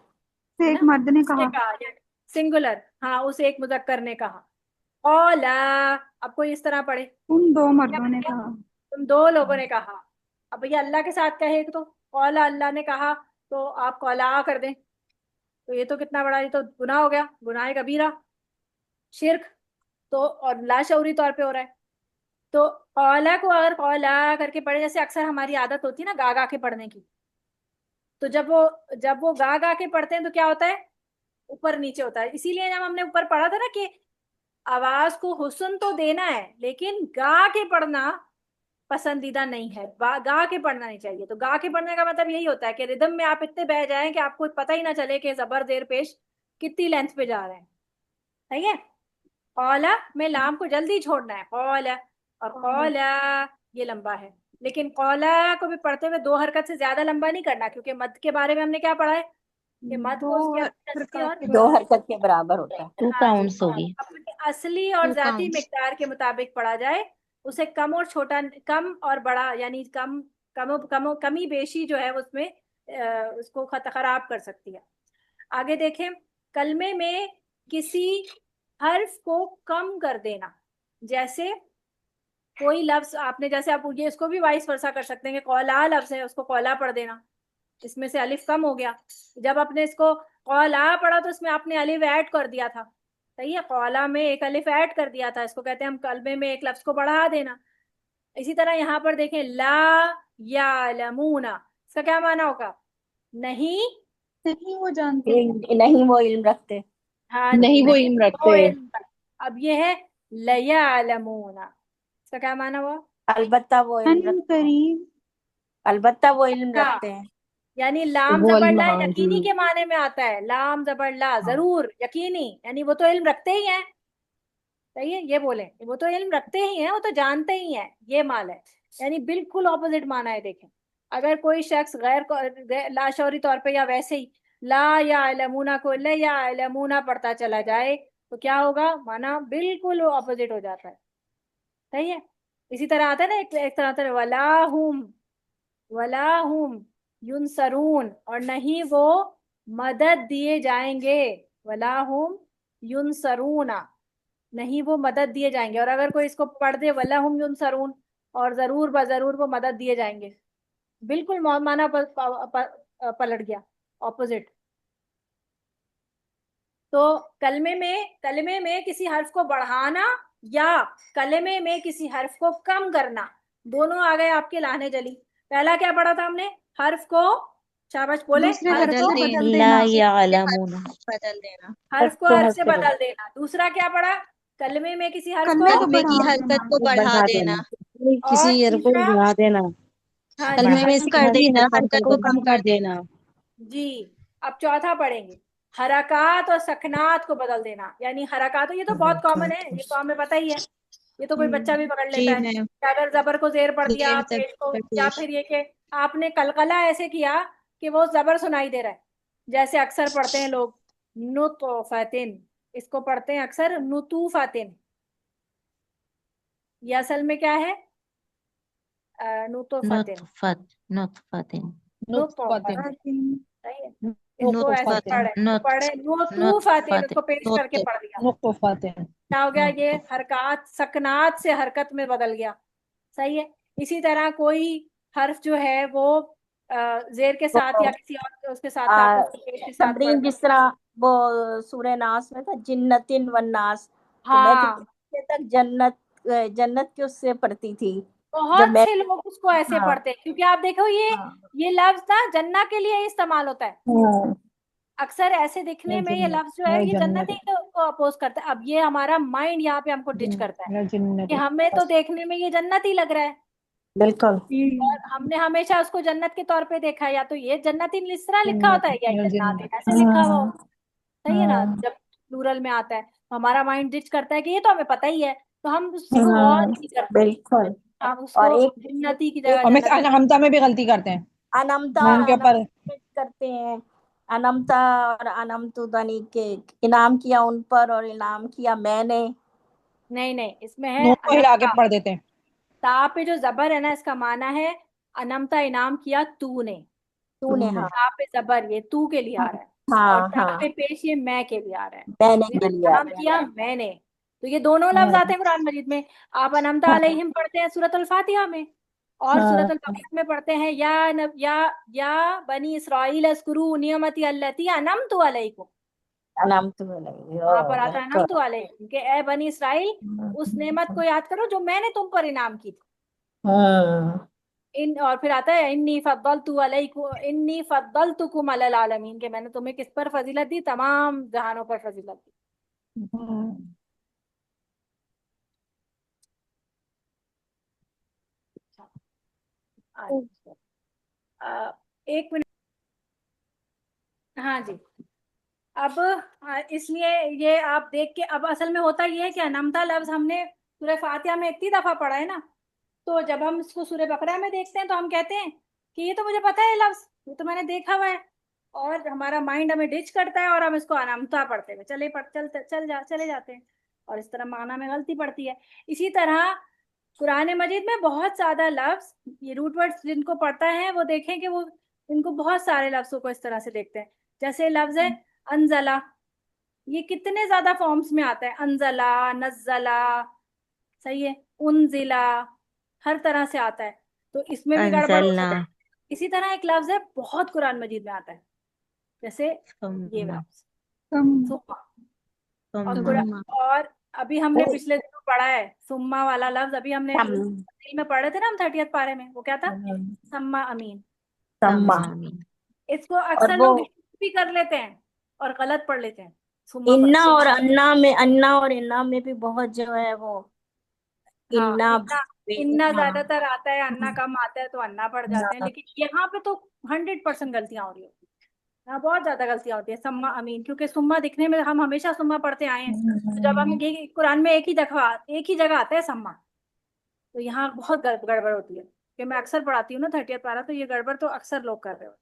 से एक ना, मर्द ने उसने कहा। कहा, सिंगुलर। हाँ, उस एक मुजक्कर ने कहा कौला। अब कोई इस तरह पढ़े, उन दो क्या मर्दों बन ने गया? कहा। तुम दो लोगों ने कहा। अब भैया अल्लाह के साथ कहे तो कौला, अल्लाह ने कहा, तो आप कौला कर दें तो ये तो कितना बड़ा, ये तो गुनाह हो गया, गुनाह कबीरा, शिर्क। तो और लाशऊरी तौर पे हो रहा है। तो कौला को अगर कौला करके पढ़े, जैसे अक्सर हमारी आदत होती है ना गा गा के पढ़ने की, तो जब वो गा गा के पढ़ते हैं तो क्या होता है, ऊपर नीचे होता है। इसीलिए जब हमने ऊपर पढ़ा था ना कि आवाज को हुस्न तो देना है लेकिन गा के पढ़ना पसंदीदा नहीं है, गा के पढ़ना नहीं चाहिए। तो गा के पढ़ने का मतलब यही होता है कि रिदम में आप इतने बह जाएं कि आपको पता ही ना चले कि जबर देर पेश कितनी लेंथ पे जा रहे हैं। सही है। कौला में लाम को जल्दी छोड़ना है, कौला। और और कौला ये लंबा है, लेकिन कौला को भी पढ़ते हुए दो हरकत से ज्यादा लंबा नहीं करना, क्योंकि मद के बारे में हमने क्या पढ़ा है कि मद दो को उसकी अपनी असली हरकत और के दो बराबर। हरकत के बराबर होता है। टू हाँ जी, काउंट्स होगी। अपनी असली और 2 जाती काउंट्स। मिकदार के मुताबिक पढ़ा जाए। उसे कम और छोटा, कम और बड़ा यानी कम कम कम कमी बेशी जो है उसमें उसको खराब कर सकती है। आगे देखें, कलमे में किसी हर्फ को कम कर देना। जैसे कोई लफ्ज आपने, जैसे आप ये इसको भी वाइस वर्सा कर सकते हैं कि कौला लफ्ज है उसको कौला पढ़ देना, इसमें से अलिफ कम हो गया। जब आपने इसको कौला पढ़ा तो इसमें आपने अलिफ ऐड कर दिया था। सही है, कौला में एक अलिफ ऐड कर दिया था, इसको कहते हैं हम कलमे में एक लफ्ज को बढ़ा देना। इसी तरह यहाँ पर देखें, ला यालमूना, इसका क्या माना होगा? नहीं। नहीं वो जानते। नहीं वो इल्म रखते। हाँ जी, नहीं वो नहीं इल्म वो रखते। इल्म रखते। अब ये है लयालमूना, इसका क्या माना हुआ? अलबत्ता वो अन इल्म रखते हैं। करीब। अलबत्ता वो इल्म हाँ, रखते हैं। यानी लाम वो जबर इल्म, ला हाँ जी। यकीनी के माने में आता है, लाम जबर ला हाँ। जरूर यकीनी, यानी वो तो इल्म रखते ही हैं। सही है, ये बोले वो तो इल्म रखते ही हैं, वो तो जानते ही हैं, ये माल है। यानी बिल्कुल ऑपोजिट माना है। देखें, अगर कोई शख्स लाशौरी तौर पे या वैसे ही ला या अलमूना को ले या अलमूना पढ़ता चला जाए तो क्या होगा, माना बिल्कुल ऑपोजिट हो जाता है। सही है। इसी तरह आता है ना, एक तरह आता है वलाहुम युनसरून, और नहीं वो मदद दिए जाएंगे। वलाहुम युनसरूना, नहीं वो मदद दिए जाएंगे। और अगर कोई इसको पढ़ दे वलाहुम युनसरून, और जरूर बजरूर वो मदद दिए जाएंगे, बिल्कुल माना पलट गया, ऑपोजिट। तो कलमे में किसी हर्फ को बढ़ाना या कलमे में किसी हर्फ को कम करना, दोनों आ गए आपके लाने जली। पहला क्या पढ़ा था हमने, हर्फ को, शाबाश बोले, दूसरे हर्फ हर्फ को, से बदल ला देना। यालमून। बदल देना। हर्फ को को हर्फ हर्फ से से बदल देना। दूसरा क्या पढ़ा, कलमे में किसी हर्फ को, कलमे को कलमे की बढ़ा हरकत देना। को बढ़ा बढ़ा देना। देना। किसी और ईयर को तीसरा, बढ़ा देना। हाँ जी, कलमे बढ़ा और में किसी कर तीसरा, हर्फ देना, की हरकत हरकत को को कम कम कर कर देना। देना। जी। अब चौथा पढ़ेंगे, हरकत और सकनात को बदल देना। यानी हरकत, ये तो बहुत कॉमन है, ये तो हमें पता ही है, ये तो कोई बच्चा भी पकड़ जी लेता है मैम। कि अगर जबर को जेर पढ़ दिया, देर तक पेश को, या पेश। फिर ये कि आपने कलकला ऐसे किया कि वो जबर सुनाई दे रहा है। जैसे अक्सर पढ़ते हैं लोग नुतफतिन, इसको पढ़ते हैं अक्सर नुतूफतिन। ये असल में क्या है, नुतफतिन, नुतफत नुतफतिन। नुतफतिन। फातिन। सही है। इसको ऐसे नुतफतिन। पढ़े, पढ़े नुतूफतिन, नुतफतिन। इसको पेश करके नुत पढ़ दिया। नुतफतिन। क्या हो गया, ये नुतफ हरकत सकनात से हरकत में बदल गया। सही है। इसी तरह कोई हर्फ जो है वो जेर के साथ या वो किसी और उसके साथ आ, ताकुस के पेश के साथ तमरीन पढ़ते हैं। जिस तरह वो सूरह नास में था, जिन्नतिन वन नास, तो मैं हाँ, तीसरे तक जन्नत के उससे पढ़ती थी जब बहुत मैं। से लोग उसको ऐसे हाँ पढ़ते हैं, क्योंकि आप देखो हाँ। ये लफ्ज ना जन्ना के लिए ही इस्तेमाल होता है। हम्म, अक्सर ऐसे दिखने या में ये जन्नत लफ्ज जो है या ये जन्नत ही जन्नत को अपोज करता है। अब ये हमारा माइंड यहाँ पे हमको डिच करता है या कि जन्नत हमें तो देखने में ये जन्नत ही लग रहा है, बिल्कुल। और हमने हमेशा उसको जन्नत के तौर पे देखा है, या तो ये जन्नत इन इस तरह लिखा जन्नत होता है या या जन्नात जन्नत ऐसे लिखा हुआ हम्म, होता है। सही है ना, हम्म, जब प्लूरल में आता है तो हमारा माइंड डिच करता है कि ये तो हमें पता ही है, तो हम उसको गौर हम्म, नहीं करते, बिल्कुल। हम और उसको एक जन्नती की जगह हम जन्नत। हमजा में भी गलती करते हैं, अनमता और नून के ऊपर। अनम करते हैं। अनमता और अनमतु ध्वनि के, इनाम किया उन पर और इनाम किया मैंने। नहीं नहीं, इसमें है नून को हिला के अनमता। पढ़ देते हैं। ता पे जो जबर है ना, इसका माना है अनमता इनाम किया तूने। तूने, तूने। हाँ ता पे जबर ये तू के लिए आ रहा है, और हाँ ता हाँ। पे पेश ये मैं के लिए आ रहा है। मैंने तो के लिए आ इनाम गया। किया मैंने, तो ये दोनों लफ्ज आते हाँ हैं कुरान मजीद में। आप अनमता हाँ अलैहिम पढ़ते हैं सूरत अल फातिहा में, और सूरत हाँ। अल बकरा में पढ़ते हैं या बनी इसराइल अस्कुरू नियमती अल्लती अनमतु अलैकुम। अनाम तो नहीं, वहां पर आता है बिल्कुल। अनमतु अलैकुम कि ए बनी इसराइल, उस नेमत को याद करो जो मैंने तुम पर इनाम की थी। हम्म, इन और फिर आता है इन्नी फद्दलतुकुम अलल आलमीन, के मैंने तुम्हें किस पर फजीलत दी, तमाम जहानों पर फजीलत दी। अच्छा, एक मिनट। हाँ जी। अब इसलिए ये आप देख के, अब असल में होता ये है कि अनमता लफ्ज हमने सूरह फातिहा में इतनी दफा पढ़ा है ना, तो जब हम इसको सूरह बकरा में देखते हैं तो हम कहते हैं कि ये तो मुझे पता है लफ्ज, ये तो मैंने देखा हुआ है, और हमारा माइंड हमें डिच करता है और हम इसको अनामता पढ़ते हुए चले जाते हैं, और इस तरह माना में गलती पड़ती है। इसी तरह कुरान मजीद में बहुत ज्यादा लफ्ज, ये रूट वर्ड्स जिनको पढ़ता है वो देखें कि वो इनको बहुत सारे लफ्जों को इस तरह से देखते हैं। जैसे लफ्ज है अनजला, ये कितने ज्यादा फॉर्म्स में आता है, अनजला, नज्जला, सही है, उनजिला, हर तरह से आता है, तो इसमें भी गड़बड़ हो अंसलना, सकती है। इसी तरह एक लफ्ज है बहुत कुरान मजीद में आता है, जैसे ये सुम्मा, लफ्ज तुम सुम्मा। और सुम्मा, तुम और अभी हमने वो पिछले दिनों पढ़ा है सुम्मा वाला लफ्ज, अभी हमने सम, तफसील में पढ़े थे ना हम 30th पारे में, वो क्या था, सम्मा अमीन। सम्मा। सम्मामी। इसको और अक्सर वो लोग भी कर लेते हैं और गलत पढ़ लेते हैं, सुम्मा इन्ना पढ़ते हैं। और अन्ना में, अन्ना और इन्ना में भी बहुत जो है वो हाँ, इन्ना। इन्ना इन्ना हाँ ज्यादातर आता है, अन्ना कम आता है, तो अन्ना पढ़ जाते हैं, हाँ। लेकिन यहाँ पे तो 100% गलतियां हो रही होती हैं, यहाँ बहुत ज्यादा गलतियां होती है सम्मा अमीन, क्योंकि सुम्मा दिखने में हम हमेशा सुम्मा पढ़ते आए हैं, तो जब हम ये कुरान में एक ही जगह आता है सम्मा, तो यहाँ बहुत गड़बड़ होती है, कि मैं अक्सर पढ़ाती हूँ ना 30th पारा, तो ये गड़बड़ तो अक्सर लोग कर रहे हो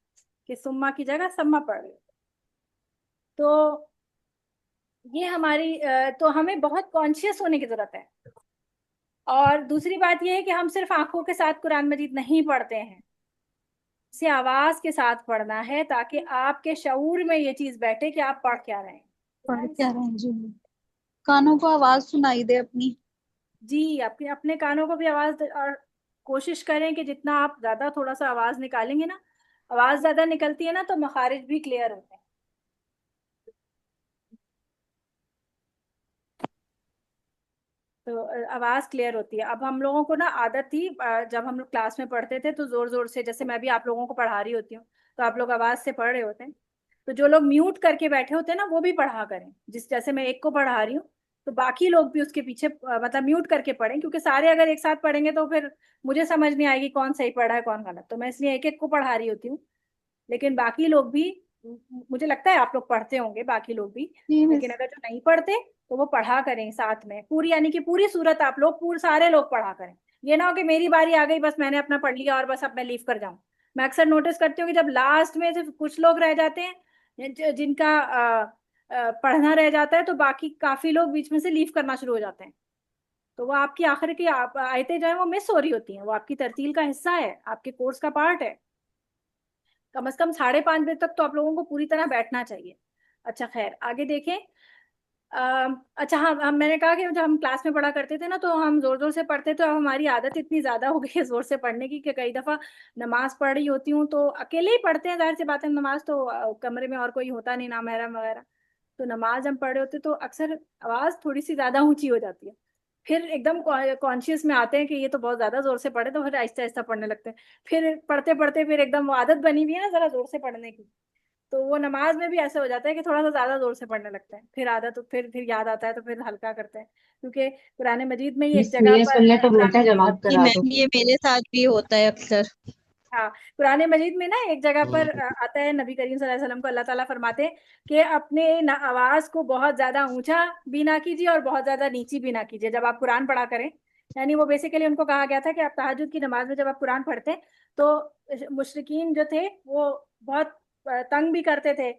कि सुम्मा की जगह सम्मा पढ़ रहे हो। तो ये हमारी तो हमें बहुत कॉन्शियस होने की जरूरत है। और दूसरी बात यह है कि हम सिर्फ आंखों के साथ कुरान मजीद नहीं पढ़ते हैं, इसे आवाज के साथ पढ़ना है, ताकि आपके शऊर में ये चीज बैठे कि आप पढ़ क्या रहे पढ़ हैं। क्या रहे हैं जी, कानों को आवाज सुनाई दे अपनी। जी, अपने अपने कानों को भी और कोशिश करें कि जितना आप ज्यादा थोड़ा सा आवाज निकालेंगे ना, आवाज ज्यादा निकलती है ना तो मखारिज भी क्लियर होते हैं। तो आवाज क्लियर होती है। अब हम लोगों को ना आदत थी, जब हम लोग क्लास में पढ़ते थे तो जोर जोर से, जैसे मैं भी आप लोगों को पढ़ा रही होती हूँ, तो आप लोग आवाज से पढ़ रहे होते हैं, तो जो लोग म्यूट करके बैठे होते हैं ना वो भी पढ़ा करें, जैसे मैं एक को पढ़ा रही हूँ तो बाकी लोग भी उसके पीछे मतलब म्यूट करके पढ़ें, क्योंकि सारे अगर एक साथ पढ़ेंगे तो फिर मुझे समझ नहीं आएगी कौन सही पढ़ा है कौन गलत, तो मैं इसलिए एक एक को पढ़ा रही होती हूँ। लेकिन बाकी लोग भी, मुझे लगता है आप लोग पढ़ते होंगे बाकी लोग भी, जी लेकिन मिस। अगर जो नहीं पढ़ते तो वो पढ़ा करें साथ में पूरी, यानी कि पूरी सूरत आप लोग पूरे सारे लोग पढ़ा करें। ये ना हो कि मेरी बारी आ गई बस मैंने अपना पढ़ लिया और बस अब मैं लीव कर जाऊं। मैं अक्सर नोटिस करती हूँ कि जब लास्ट में सिर्फ कुछ लोग रह जाते हैं जिनका पढ़ना रह जाता है, तो बाकी काफी लोग बीच में से लीव करना शुरू हो जाते हैं, तो वो आपकी आखिर की आयतें जो है वो मिस हो रही होती हैं, वो आपकी तरतील का हिस्सा है, आपके कोर्स का पार्ट है। कम से कम 5:30 बजे तक तो आप लोगों को पूरी तरह बैठना चाहिए। अच्छा खैर, आगे देखें। अच्छा, हाँ, मैंने कहा कि जब हम क्लास में पढ़ा करते थे ना तो हम जोर जोर से पढ़ते थे, और हमारी आदत इतनी ज्यादा हो गई है जोर से पढ़ने की कि कई दफा नमाज पढ़ रही होती हूँ तो अकेले ही पढ़ते हैं, जाहिर सी बात है, नमाज तो कमरे में और कोई होता नहीं ना, महरम वगैरह। तो नमाज हम पढ़ रहे होते तो अक्सर आवाज थोड़ी सी ज्यादा ऊंची हो जाती है। फिर एकदम कॉन्शियस में आते हैं कि ये तो बहुत ज्यादा जोर से पढ़े, तो फिर आहिस्ता आहिस्ता पढ़ने लगते हैं। फिर पढ़ते पढ़ते फिर एकदम वो आदत बनी हुई है ना जरा जोर से पढ़ने की, तो वो नमाज में भी ऐसे हो जाता है कि थोड़ा सा ज्यादा जोर से पढ़ने लगते हैं। फिर आदत, तो फिर याद आता है तो फिर हल्का करते हैं, क्योंकि कुरान मजीद में ही एक जगह ये पर सुनने को मिलता है, जमात जी करा दो। मैम, ये मेरे साथ भी होता है अक्सर। हाँ, कुरान मजीद में ना एक जगह पर आता है, नबी करीम सल्लल्लाहु अलैहि वसल्लम को अल्लाह ताला फरमाते हैं कि अपने आवाज को बहुत ज्यादा ऊंचा भी ना कीजिए और बहुत ज्यादा नीची भी ना कीजिए जब आप कुरान पढ़ा करें। यानी वो बेसिकली उनको कहा गया था कि आप तहज्जुद की नमाज में जब आप कुरान पढ़ते हैं तो मुशरिकीन जो थे वो बहुत तंग भी करते थे,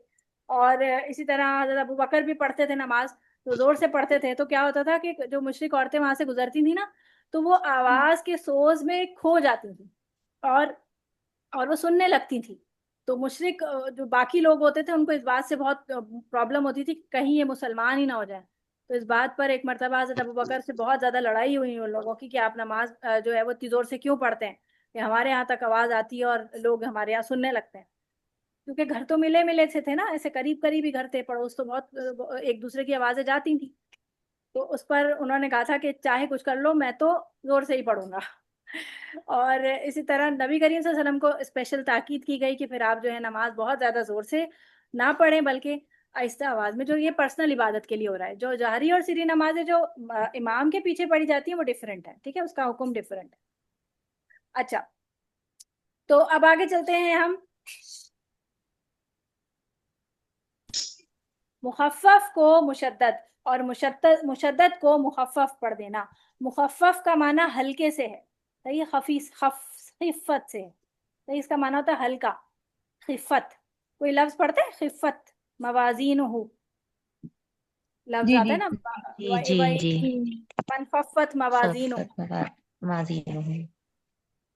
और इसी तरह हज़रत अबू बकर भी पढ़ते थे नमाज, तो जोर से पढ़ते थे। तो क्या होता था कि जो मुशरिक औरतें वहां से गुजरती थी ना, तो वो आवाज के सोज में खो जाती थी, और वो सुनने लगती थी। तो मुशरिक जो बाकी लोग होते थे उनको इस बात से बहुत प्रॉब्लम होती थी कि कहीं ये मुसलमान ही ना हो जाए। तो इस बात पर एक मर्तबा हज़रत अबू बकर से बहुत ज्यादा लड़ाई हुई उन लोगों की कि आप नमाज जो है वो इतनी जोर से क्यों पढ़ते हैं, कि हमारे यहाँ तक आवाज आती है और लोग हमारे यहाँ सुनने लगते हैं। क्योंकि घर तो मिले मिले से थे ना, ऐसे करीब करीब ही घर थे, पड़ोस तो बहुत एक दूसरे की आवाजें जाती थी। तो उस पर उन्होंने कहा था कि चाहे कुछ कर लो, मैं तो जोर से ही पढ़ूंगा। और इसी तरह नबी करीम सल्लल्लाहु अलैहि वसल्लम को स्पेशल ताकीद की गई कि फिर आप जो है नमाज बहुत ज्यादा जोर से ना पढ़ें, बल्कि आहिस्ता आवाज में। जो ये पर्सनल इबादत के लिए हो रहा है, जो जहरी और सिरी नमाजें जो इमाम के पीछे पढ़ी जाती है वो डिफरेंट है, ठीक है, उसका हुक्म डिफरेंट है। अच्छा, तो अब आगे चलते हैं हम। मुखफ़फ़ को मुशद्दद और मुशद्दद मुशद्दद को मुखफ़फ़ पढ़ देना। मुखफ़फ़ का माना हल्के से है, सही है, खफीस खिफ़्फ़त से है, सही, इसका माना होता है हल्का, खिफ़्फ़त। कोई लफ्ज पढ़ते हैं खिफ़्फ़त, मवाज़ीनुहु, लफ्ज जी आता जी है ना, जी जी जी। मन खफ़्फ़त मवाज़ीनुहु खफत माजी रहो।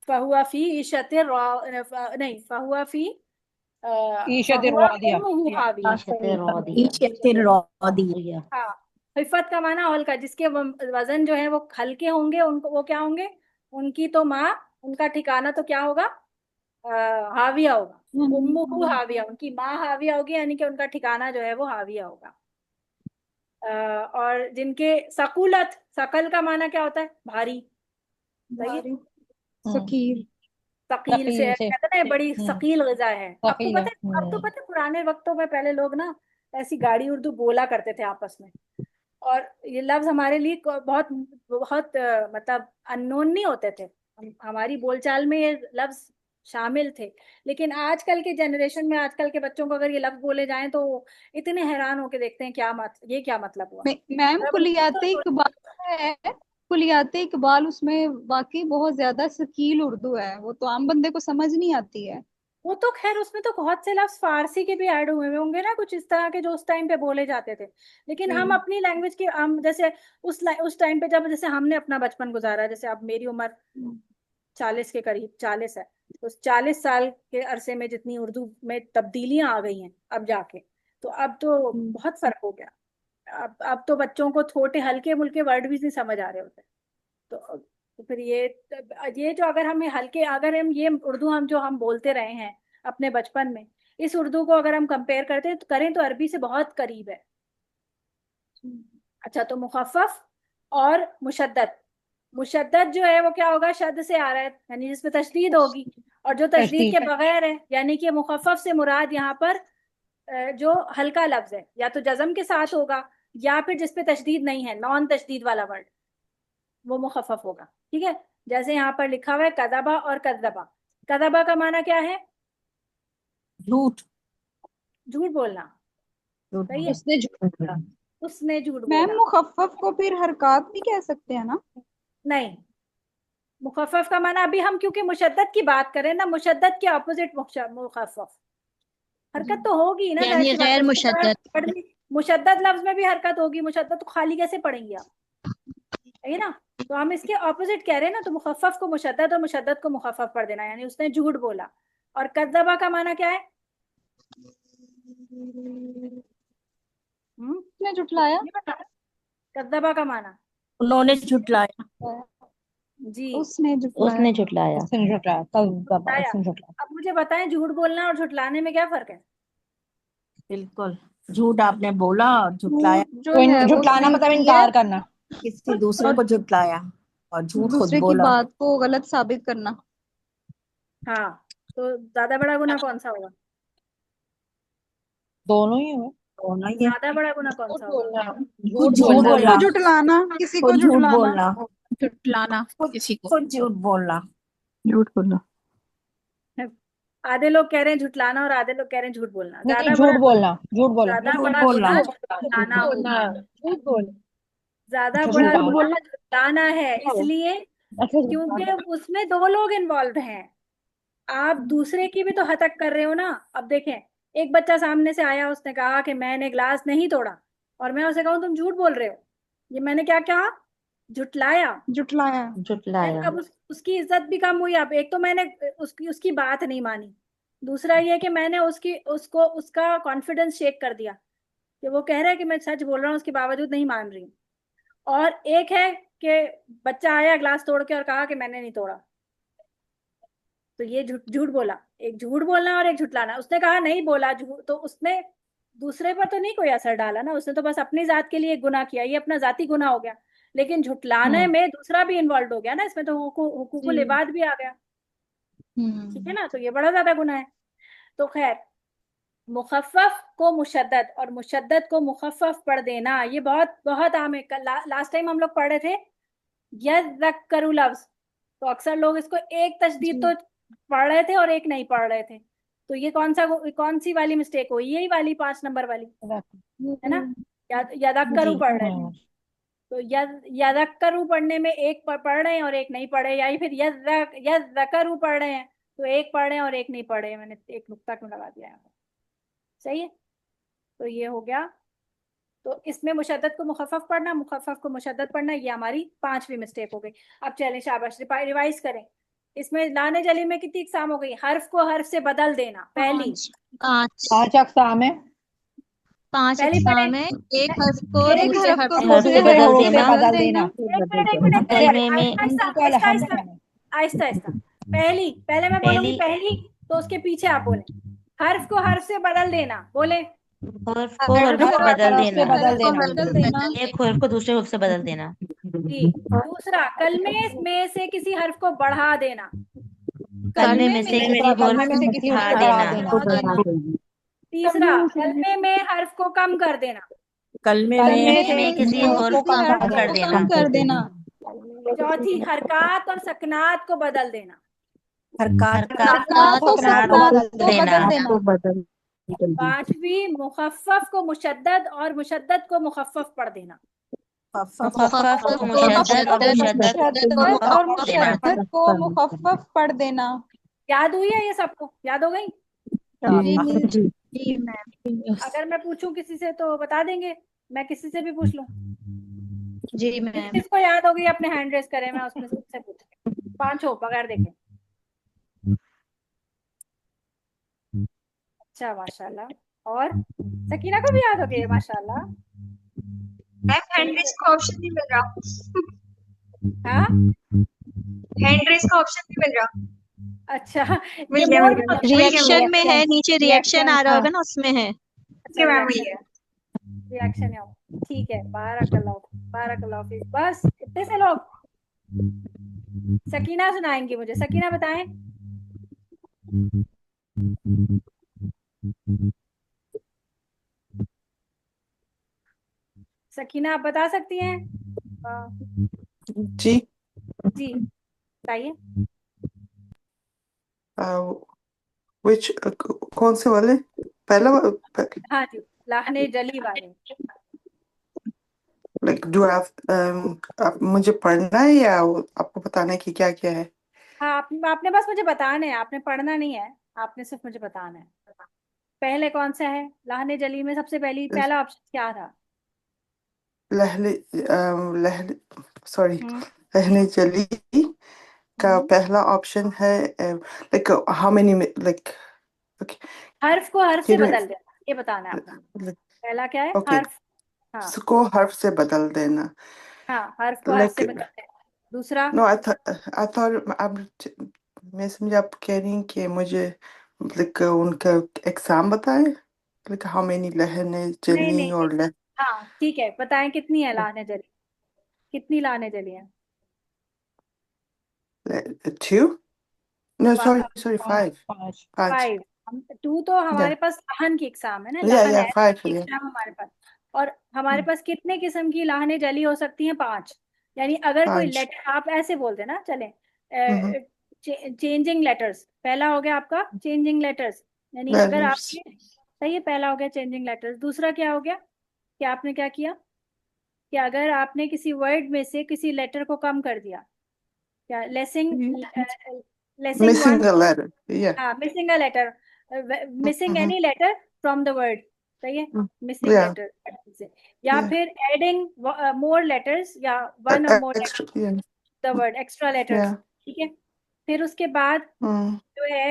फहुवा फी इशतिर नहीं, फहुवा फी ईशत फहुवा रादिया। उम्मुहु हाविया। ईशते रो दिया। ईशतिर रौदी। दिया। हाँ, हिफत का माना हल्का, जिसके वजन जो है वो हल्के होंगे, उनको वो क्या होंगे, उनकी तो माँ, उनका ठिकाना तो क्या होगा, हाविया होगा। उम्मुहु हाविया, उनकी माँ हाविया होगी, यानी कि उनका ठिकाना जो है वो हाविया होगा। और जिनके सकुलत, सकल का माना क्या होता है, भारी, सही है, भारी, हम्म। सकील। सकील से तकील से। कहते हैं ना, बड़ी हम्म। सकील ग़िज़ा है। अब तो तकील है। पता है, अब तो पता है, पुराने वक्तों में पहले लोग ना ऐसी गाड़ी उर्दू बोला करते थे आपस में, और ये लफ्ज हमारे लिए बहुत बहुत मतलब अननोन नहीं होते थे, हमारी बोलचाल में ये लफ्ज शामिल थे। लेकिन आजकल के जनरेशन में, आजकल के बच्चों को अगर ये लफ्ज बोले जाएं तो इतने हैरान होके देखते हैं, ये क्या मतलब हुआ। मैम मतलब उनको कुलियाते तो इकबाल है, कुलियाते इकबाल उसमें वाकई बहुत ज्यादा शकील उर्दू है, वो तो आम बंदे को समझ नहीं आती है। वो तो खैर उसमें तो बहुत से लफ्ज फारसी के भी ऐड हुए होंगे ना, कुछ इस तरह के जो उस टाइम पे बोले जाते थे। लेकिन हम जी। अपनी लैंग्वेज के, हम जैसे उस टाइम पे जब जैसे हमने अपना बचपन गुजारा, जैसे अब मेरी उम्र 40 के करीब, 40 है, तो 40 साल के अरसे में जितनी उर्दू में तब्दीलियां आ गई हैं अब जाके, तो अब तो बहुत फर्क हो गया। अब तो बच्चों को छोटे हल्के मुल्के वर्ड भी नहीं समझ आ रहे होते। तो फिर ये जो, अगर हम हल्के, अगर हम ये उर्दू हम जो हम बोलते रहे हैं अपने बचपन में, इस उर्दू को अगर हम कंपेयर करते हैं तो करें तो अरबी से बहुत करीब है। अच्छा, तो मुखफ़फ़ और मुशद्दद। मुशद्दद जो है वो क्या होगा, शद से आ रहा है, यानी जिसमें तशदीद होगी, और जो तशदीद के तशदीद। बगैर है, यानी कि मुखफ़फ़ से मुराद यहाँ पर जो हल्का लफ्ज है, या तो जज़म के साथ होगा, या फिर जिसपे तशदीद नहीं है, नॉन तशदीद वाला वर्ड, वो मुखफ़फ़ होगा, ठीक है। जैसे यहाँ पर लिखा हुआ है कदबा और कदबा। कदबा का माना क्या है, झूठ। झूठ बोलना, झूठ सही है, बोलना। उसने जो उसने झूठ मैम बोला। मुखफ़्फ़फ़ को फिर हरकत भी कह सकते हैं ना? नहीं, मुखफ़फ़ का माना, अभी हम क्योंकि मुशद्दद की बात करें ना, मुशद्दद के ऑपोजिट मुखफ़फ़, जी। हरकत तो होगी ना, जाहिर यानी सी बात है, गैर मुशद्दद। मुशद्दद लफ्ज में भी हरकत होगी, मुशद्दद तो खाली कैसे पढ़ेंगे आप, है ना। तो हम इसके ऑपोजिट कह रहे हैं ना, तो मुखफ़फ़ को मुशद्दद और मुशद्दद को मुखफ़फ़ पढ़ देना, यानी उसने झूठ बोला। और कज़्ज़बा का माना क्या है, उसने झुठलाया। नहीं पता कद्दबा का माना? उन्होंने झुटलाया। जी उसने झुठलाया। उसने झुटलाया। उसने झुठलाया, कल बताया। उसने झुठलाया। अब मुझे बताएं, झूठ बोलना और झुठलाने में क्या फर्क है? बिल्कुल, झूठ आपने बोला और झुटलाया। झूठ जो तो है वो झुठलाना मतलब सही है, इनकार करना। किसी दूसरे और को झुटलाया और झूठ खुद दूसरे की बोला। बात को गलत साबित करना। हाँ, तो ज्यादा बड़ा गुनाह कौन सा होगा? दोनों ही हुए। होना ही है। ज्यादा बड़ा गुनाह कौन सा होगा? खुद झूठ किसी बोलना। को झुठलाना, किसी को खुद झूठ झुठलाना। बोलना। झुठलाना खुद किसी को। खुद झूठ बोलना। झूठ बोलना। आधे लोग कह रहे हैं झुठलाना और आधे लोग कह रहे हैं झूठ बोलना। नहीं, ज्यादा झूठ बड़ा बोलना, झूठ बोलना। ज्यादा झूठ बड़ा बोलना। गुनाह झूठ झुठलाना बोलना। होगा। झूठ बोलना। ज्यादा अच्छा, बड़ा झूठ बोलना। गुनाह झुठलाना है, इसलिए अच्छा, क्योंकि उसमें दो लोग इन्वॉल्व हैं। आप दूसरे की भी तो हतक कर रहे हो ना। अब देखें, एक बच्चा सामने से आया, उसने कहा कि मैंने ग्लास नहीं तोड़ा, और मैं उसे कहूँ तुम झूठ बोल रहे हो, ये मैंने क्या कहा? झुठलाया। झुठलाया। झुटलाया। अब उसकी इज्जत भी कम हुई। अब एक तो मैंने उसकी उसकी बात नहीं मानी, दूसरा ये कि मैंने उसको उसका कॉन्फिडेंस शेक कर दिया कि वो कह रहा है कि मैं सच बोल रहा हूँ, उसके बावजूद नहीं मान रही हूँ। और एक है कि बच्चा आया ग्लास तोड़ के और कहा कि मैंने नहीं तोड़ा, तो ये झूठ झूठ बोला। एक झूठ बोलना और एक झुठलाना। उसने कहा नहीं बोला, झूठ तो उसने दूसरे पर तो नहीं कोई असर डाला ना, उसने तो बस अपनी जात के लिए एक गुनाह किया, ये अपना जाती गुनाह हो गया। लेकिन झुठलाने में दूसरा भी इन्वॉल्व हो गया ना, इसमें तो हुकूकुल जी। इबाद भी आ गया। ठीक है ना, तो ये बड़ा ज्यादा गुनाह है। तो खैर, मुखफ़फ़ को मुशद्दद और मुशद्दद को मुखफ़फ़ पढ़ देना, ये बहुत बहुत आम है। लास्ट टाइम हम लोग पढ़ रहे थे यज़्ज़करू लफ्ज, तो अक्सर लोग इसको एक तशदीद तो पढ़ रहे थे और एक नहीं पढ़ रहे थे। तो ये कौन सी वाली मिस्टेक हुई? यही वाली 5 नंबर वाली, है ना? यदक्करू जी। पढ़ रहे थे, तो यदक्करू पढ़ने में एक पढ़ रहे हैं और एक नहीं पढ़े, या फिर यज़्ज़करू पढ़ रहे हैं तो एक पढ़ रहे हैं और एक नहीं पढ़े। मैंने एक नुक्ता क्यों लगा दिया है? सही है। तो ये हो गया। तो इसमें मुशद्दद को मुखफ़फ़ पढ़ना, मुखफ़फ़ को मुशद्दद पढ़ना, ये हमारी 5वीं मिस्टेक हो गई। अब चलें, शाबाश, रिवाइज करें। इसमें लाने जली में कितनी इकसाम हो गई? हर्फ को हर्फ से बदल देना, पहली। पांच। 5 अक़साम है। पांच पहली पढ़े। अक़साम है। एक हर्फ को एक दूसरे हर्फ हर्फ को से हर्फ से दूसरे बदल हरों से देना। बदल देना। एक मिनट जैसे कलमे में आहिस्ता हिंदी को आहिस्ता हम आहिस्ता आहिस्ता आहिस्ता। पहले मैं बोलूंगी पहली पहली, तो उसके पीछे आप बोले। हर्फ को हर्फ से बदल देना, बोले। हर्फ को हर्फ हर्फ से को बदल हर्फ से देना। बदल हर्फ को देना। बदल देना। एक हर्फ को दूसरे हर्फ से बदल देना। जी। दूसरा, कलमे में से किसी हर्फ को बढ़ा देना। कलमे कलमे में में से से किसी दूसरा, कलमे में हर्फ से को किसी बढ़ा को बढ़ा देना। देना। बढ़ा देना। तीसरा, कलमे में हर्फ को कम कर देना। कलमे में कलमे कलमे कलमे में में किसी से हर्फ को किसी को कम हर्फ कम कर कर को देना। देना। कम कर देना। चौथी, हरकात और सकनात को बदल देना। हरकत हरकत हरकत और को सकनात सकनात को को देना। बदल देना। पांचवी, मुखफ़फ़ को मुशद्दद और मुशद्दद को मुखफ़फ़ पढ़ देना। मुखफ़फ़ को मुखफ़फ़ को मुशद्दद और मुशद्दद को मुशद्दद और मुखफ़फ़ देना। मुशद्दद को मुखफ़फ़ पढ़ देना। याद हुई है ये सबको? याद हो गई? जी। जी मैम। अगर मैं पूछूं किसी से तो बता देंगे? मैं किसी से भी पूछ लूं? जी मैम। किसको याद होगी अपने हैंड रेस करें, मैं उसमें से पूछ। 5 हो बगैर देखे। अच्छा, माशाल्लाह। और सकीना को भी याद हो गई है, माशाल्लाह। मैम हैंड चलिए। रेस का ऑप्शन नहीं मिल रहा। हाँ, हैंड रेस का ऑप्शन नहीं मिल रहा। अच्छा। ये मिल गया मोड मिल गया। में रिएक्शन में है, नीचे रिएक्शन आ रहा हाँ। होगा ना, उसमें है। अच्छा, मैम वही है। रिएक्शन है। ठीक है, बारकल्लाह बारकल्लाह फीक। बस इतने से लोग। सकीना सुनाएंगी मुझे, सकीना बताएं। सकीना, आप बता सकती हैं? जी। जी, बताइए। विच कौन से वाले? पहला हाँ जी, लाहने जली वाले। लाइक डू आप मुझे पढ़ना है या आपको बताना है कि क्या क्या है? हाँ, आपने बस मुझे बताना है, आपने पढ़ना नहीं है। आपने सिर्फ मुझे बताना है। पहले कौन सा है लाहने जली में? सबसे पहला ऑप्शन क्या था? लहले लहले सॉरी हम्म लहने जली का हम्म। पहला ऑप्शन है लाइक हाउ मेनी लाइक हर्फ को हर्फ से कैन बदल देना, ये बताना है आपने। पहला क्या है? ओके हर्फ हाँ उसको हर्फ से बदल देना। हाँ, हर्फ को हर्फ लाइक से बदलते हैं। दूसरा, नो, आई थॉट आप, मैं समझा आप कह रही हैं कि मुझे लाइक उनका एग्जाम बताएं, लाइक हाउ मेनी लहरें नहीं चली नहीं नहीं, और हाँ ठीक है, बताएं कितनी है लाने जली, कितनी लाने जली हैं? 2, no, sorry, फ- sorry, पाँच 5, पाँच 5, 5। 2 तो हमारे yeah, पास लाहन की एग्जाम है ना, yeah, लाहन yeah, है 5, की yeah. एग्जाम हमारे पास। और हमारे पास कितने किस्म की लाहने जली हो सकती हैं? 5। यानी अगर कोई 5, लेटर, आप ऐसे बोलते ना, चले mm-hmm. चेंजिंग लेटर्स, पहला हो गया आपका चेंजिंग लेटर्स, यानी अगर Letters, आपके, सही है, पहला हो गया चेंजिंग लेटर्स। दूसरा क्या हो गया कि आपने क्या किया कि अगर आपने किसी वर्ड में से किसी लेटर को कम कर दिया, क्या लेसिंग, लेसिंग one, missing a letter, yeah, हाँ, missing a letter, missing mm-hmm. Any letter from the word, सही है, मिसिंग Yeah, लेटर से, या yeah, फिर एडिंग मोर लेटर्स, या वन और more extra, yeah, the word, extra letters, yeah, ठीक है। फिर उसके बाद mm. जो है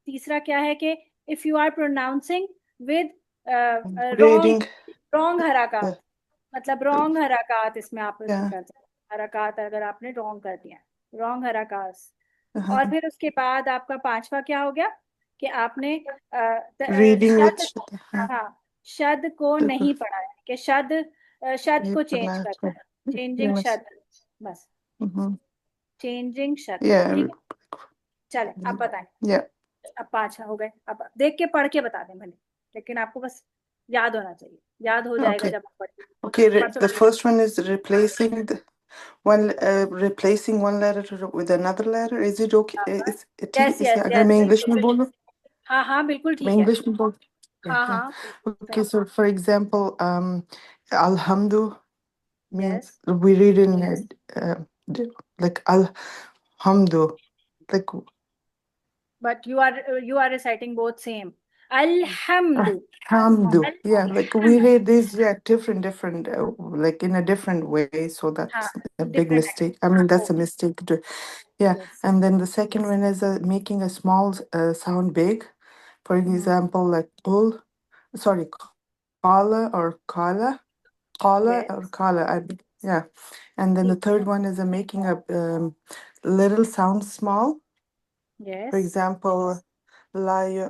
तीसरा क्या है कि if you are pronouncing with wrong, Reading, wrong yeah, हरकत, मतलब रॉन्ग हरकत, इसमें आप कर yeah, सकते हैं, हरकत अगर आपने रॉन्ग कर दिया, रॉन्ग हरकत। uh-huh. और फिर उसके बाद आपका पांचवा क्या हो गया कि आपने Reading with, शब्द, हाँ, शब्द को नहीं पढ़ा है, कि शब्द को चेंज करना है, चेंजिंग yes, शब्द, बस, mm-hmm. चेंजिंग शब्द, Yeah, ठीक है। चले अब बताएं, yeah. अब 5 हो गए, अब देख के पढ़ के बता दें भले, लेकिन आपको बस याद होना चाहिए, याद हो जाएगा Okay. जब आप पढ़ेंगे। Okay, पढ़ तो, the first one is replacing one letter with another letter. Is it okay? ठीक है यस इसे यस अगर यस, मैं इंग्लिश बिल्कुल में बिल्कुल, बोलूं, हाँ हाँ बिल्कुल मैं ठीक है, इंग्लिश में बोल, हाँ yeah. हाँ बिल्कुल Okay, सही, so for example, alhamdu means yes, we read in like alhamdu, like but you are reciting both same, अल्हम्दु, hamdu. Yeah, like we अल्हम्दु, read these, yeah, different, like in a different way. So हाँ, that's a big different mistake. I mean, that's है, a mistake to, yeah. Yes, And then the second one is making a small sound big. For example, like pull, sorry, kala or yes kala. Yeah. And then the ठीक, third one is making a little sound small. For yes, example, la la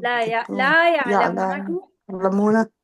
ला Yeah, यालमुना la टू, lamuna. ला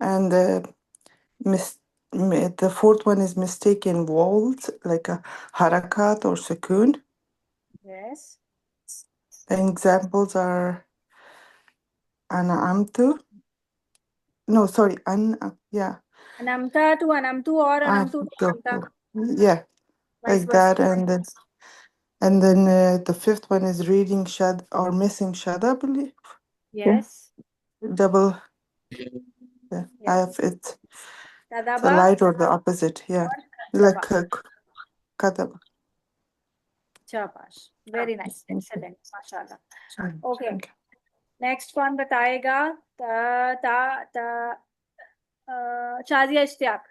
And the fourth one is mistaken vowels like a harakat or sukoon. Yes, Examples are an'amtu. No, sorry, yeah, अनमता to अनमतु, और अनमतु to अनमता, yeah, vice like that. Versa, And then the fifth one is reading shad or missing shad, I believe. Yes Double, yeah, I yes, have it. The तदबा light or the opposite, yeah, और like तबा, kadab. शाबाश, very nice, excellent, माशाल्लाह। Okay, Okay. Next कौन बताएगा? ता ता ता शाजिया इश्तियाक,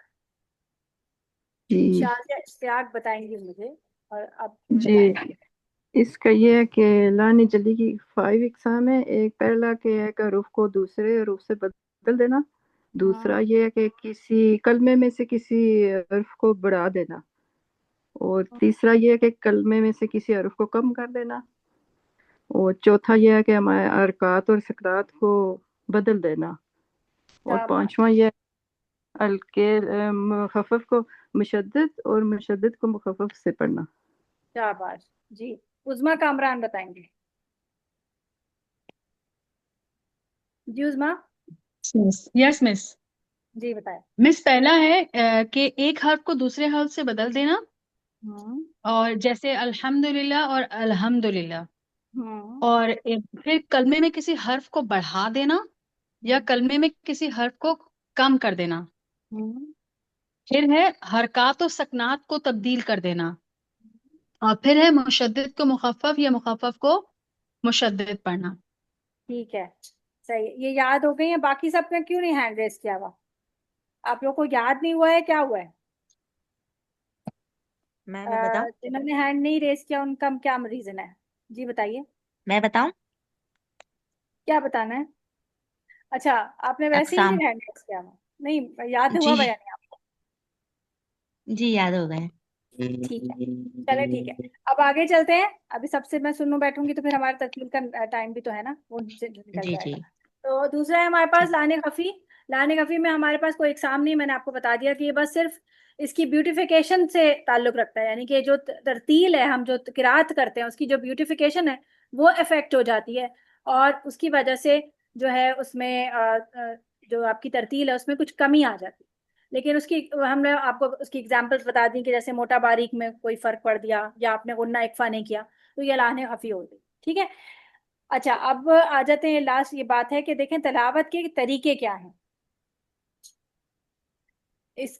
जी शाजिया इश्तियाक बताएंगी मुझे, और अब जी बताएं। इसका ये है कि लाने जल्दी की 5 एग्जाम है। एक पहला के है कि हरूफ को दूसरे हरूफ से बदल देना। दूसरा ये है कि किसी कलमे में से किसी हर्फ को बढ़ा देना। और तीसरा ये है कि कलमे में से किसी हर्फ को कम कर देना। और चौथा ये है कि हमारे अरकात और सकरात को बदल देना। और शाबाश, पांचवा ये हल्के मुखफ़फ़ को मुशद्दद और मुशद्दद को मुखफ़फ़ से पढ़ना। शाबाश जी। उज़मा कामरान बताएंगे जी, उज़मा यस मिस। जी, बताएं। मिस पहला है कि एक हर्फ को दूसरे हर्फ से बदल देना, हम्म और जैसे अल्हम्दुलिल्लाह और अल्हम्दुलिल्लाह। हम्म और फिर कलमे में किसी हर्फ को बढ़ा देना या कलमे में किसी हर्फ को कम कर देना। हम्म, फिर है हरकात और सकनात को तब्दील कर देना। और फिर है मुशद्दद को मुखफ़फ़ या मुखफ़फ़ को मुशद्दद पढ़ना। ठीक है, सही, ये याद हो गई है। बाकी सबने क्यों नहीं हैंड रेस किया हुआ? आप लोग को याद नहीं हुआ है, क्या हुआ है? मैं बताऊं? जिन्होंने हैंड नहीं रेस किया उनका क्या रीजन है? जी बताइए। मैं बताऊं? क्या बताना है? अच्छा, आपने वैसे ही अकसाम। फिर हैंड रेस किया? नहीं, याद हुआ जी बयान आपको? जी याद हो गए। ठीक है, चले ठीक है। अब आगे चलते हैं। अभी सबसे मैं सुनने बैठूंगी तो फिर हमारा तरकीब का टाइम भी तो है ना, वो निकल जी जी जाएगा। तो दूसरा है हमारे पास ठीक। लाने खफी। लाने खफी में हमारे पास कोई एग्जाम नहीं, मैंने आपको बता दिया कि ये बस सिर्फ इसकी ब्यूटिफिकेशन से ताल्लुक रखता है, यानी कि जो तरतील है, हम जो किरात करते हैं उसकी जो ब्यूटिफिकेशन है वो इफेक्ट हो जाती है, और उसकी वजह से जो है उसमें जो आपकी तरतील है उसमें कुछ कमी आ जाती है। लेकिन उसकी हमने आपको उसकी एग्जांपल्स बता दी कि जैसे मोटा बारीक में कोई फर्क पड़ दिया या आपने गुन्ना इक्फा नहीं किया तो ये लाने खफी हो गई। ठीक है। अच्छा, अब आ जाते हैं लास्ट ये बात है कि देखें तलावत के तरीके क्या हैं।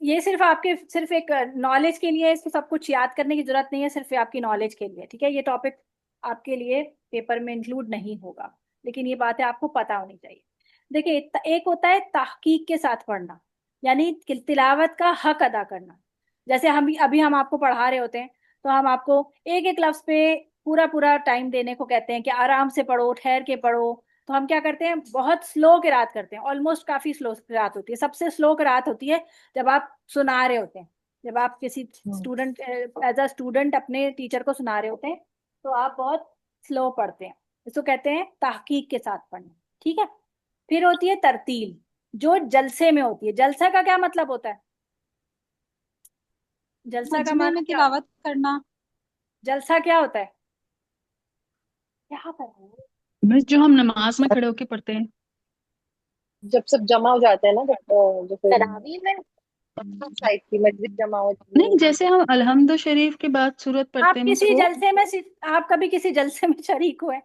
ये सिर्फ आपके सिर्फ एक नॉलेज के लिए है, इसको सब कुछ याद करने की जरूरत नहीं है, सिर्फ ये आपकी नॉलेज के लिए। ठीक है, ये टॉपिक आपके लिए पेपर में इंक्लूड नहीं होगा, लेकिन ये बातें आपको पता होनी चाहिए। देखिए, एक होता है तहकीक के साथ पढ़ना, यानी तिलावत का हक अदा करना। जैसे हम अभी हम आपको पढ़ा रहे होते हैं तो हम आपको एक एक लफ्ज पे पूरा पूरा टाइम देने को कहते हैं कि आराम से पढ़ो, ठहर के पढ़ो। तो हम क्या करते हैं, बहुत स्लो किरात करते हैं, ऑलमोस्ट काफी स्लो किरात होती है। सबसे स्लो किरात होती है जब आप सुना रहे होते हैं, जब आप किसी स्टूडेंट एज अ स्टूडेंट अपने टीचर को सुना रहे होते हैं तो आप बहुत स्लो पढ़ते हैं। इसको कहते हैं तहकीक के साथ पढ़ना। ठीक है। फिर होती है तरतील, जो जलसे में होती है। जलसा का क्या मतलब होता है? जलसा का मजमे माना में क्या होता तिलावत करना। है? जलसा क्या होता है? क्या कर रहे हैं? बस जो हम नमाज में खड़े होके पढ़ते हैं। जब सब जमा हो जाते हैं ना, जब जैसे तरावी में साइड की मस्जिद जमा हो जाती नहीं, है। जैसे हम अलहम्दु शरीफ के बाद सूरत पढ़ते आप हैं, बस किसी वो। जलसे में आप कभी किसी जलसे में शरीक हुए?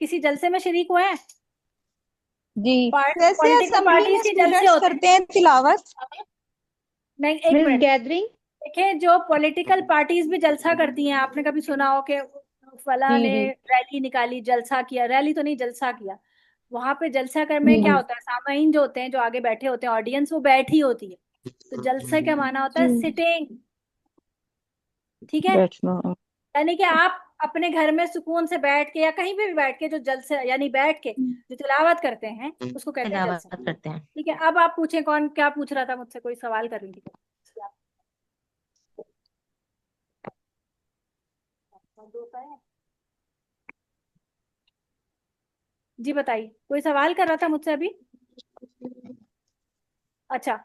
किसी जलसे में शरीक हुए हैं? जी। जैसे पॉलिटिकल असेंबली पार्टीज में के जलसे स्टूडेंट्स होते हैं। करते हैं तिलावत। नहीं, एक मीन्स मिनट। गैदरिंग। देखें, जो पॉलिटिकल पार्टीज भी जलसा करती हैं, आपने कभी सुना हो कि फला जी ने जी रैली निकाली, जलसा किया? रैली तो नहीं, जलसा किया। वहां पे जलसा कर में जी क्या जी होता है, सामाईन जो होते हैं, जो आगे बैठे होते हैं, ऑडियंस वो बैठी होती है। तो जलसे का माना होता है जी। सिटिंग। ठीक है। बैठना। यानी कि आप अपने घर में सुकून से बैठ के या कहीं पे भी बैठ के जो जलसे यानी बैठ के जो तिलावत करते हैं उसको कहते हैं जलसा। तिलावत करते हैं। ठीक है। अब आप पूछें, कौन क्या पूछ रहा था मुझसे? कोई सवाल कर रही थी? जी बताइए, कोई सवाल कर रहा था मुझसे अभी? अच्छा,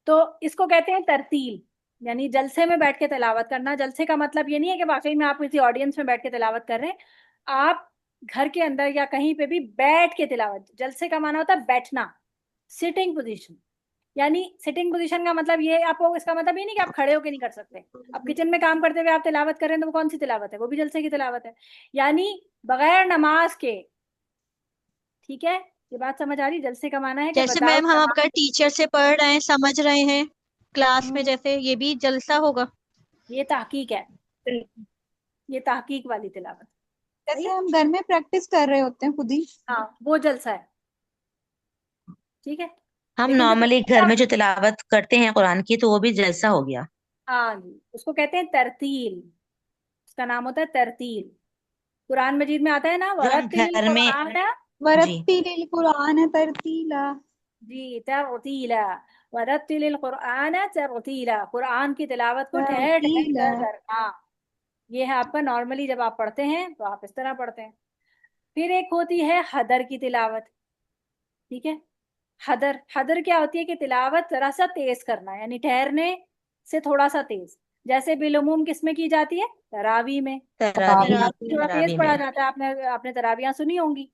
तो इसको कहते हैं तरतील, यानी जलसे में बैठ के तिलावत करना। जलसे का मतलब ये नहीं है कि वाकई में आप किसी ऑडियंस में बैठ के तिलावत कर रहे हैं। आप घर के अंदर या कहीं पे भी बैठ के तिलावत। जलसे का माना होता है बैठना, सिटिंग पोजीशन। यानी सिटिंग पोजीशन का मतलब ये आपको, इसका मतलब ये नहीं कि आप खड़े होके नहीं कर सकते। अब किचन में काम करते हुए आप तिलावत कर रहे हैं तो वो कौन सी तिलावत है? वो भी जलसे की तिलावत है, यानी बगैर नमाज के। ठीक है, ये बात समझ आ रही? जलसे का माना है कि जैसे विदाउट मैम हम नमाज। अगर टीचर से पढ़ रहे हैं, समझ रहे हैं क्लास में, हम्म, जैसे ये भी जलसा होगा। ये तहकीक है, ये तहकीक वाली तिलावत। सही जैसे है। हम घर में प्रैक्टिस कर रहे होते हैं खुद ही। हाँ, वो जलसा है। ठीक है। हम लेकिन जो नॉर्मली घर में जो तिलावत करते हैं कुरान की तो वो भी जलसा हो गया। हाँ जी, उसको कहते हैं तरतील। उसका नाम होता है तरतील। कुरान मजीद में आता है ना, जो हम वरतिल घर में। कुरान। जी वरत्तिलिल कुरान तरतीला। जी, तरतीला। वरतिल कुरान तरतीला, कुरान की तिलावत को ठहर ठहर तरतीला। कर करना। ये है आपका नॉर्मली जब आप पढ़ते हैं तो आप इस तरह पढ़ते हैं। फिर एक होती है हदर की तिलावत। ठीक है। हदर, हदर क्या होती है कि तिलावत जरा सा तेज करना, यानी ठहरने से थोड़ा सा तेज। जैसे बिलुमुम किस में की जाती है? तरावी में। तरावी। तरावी में थोड़ा तेज तरावी पढ़ा में। जाता है, आपने आपने तरावियां सुनी होंगी।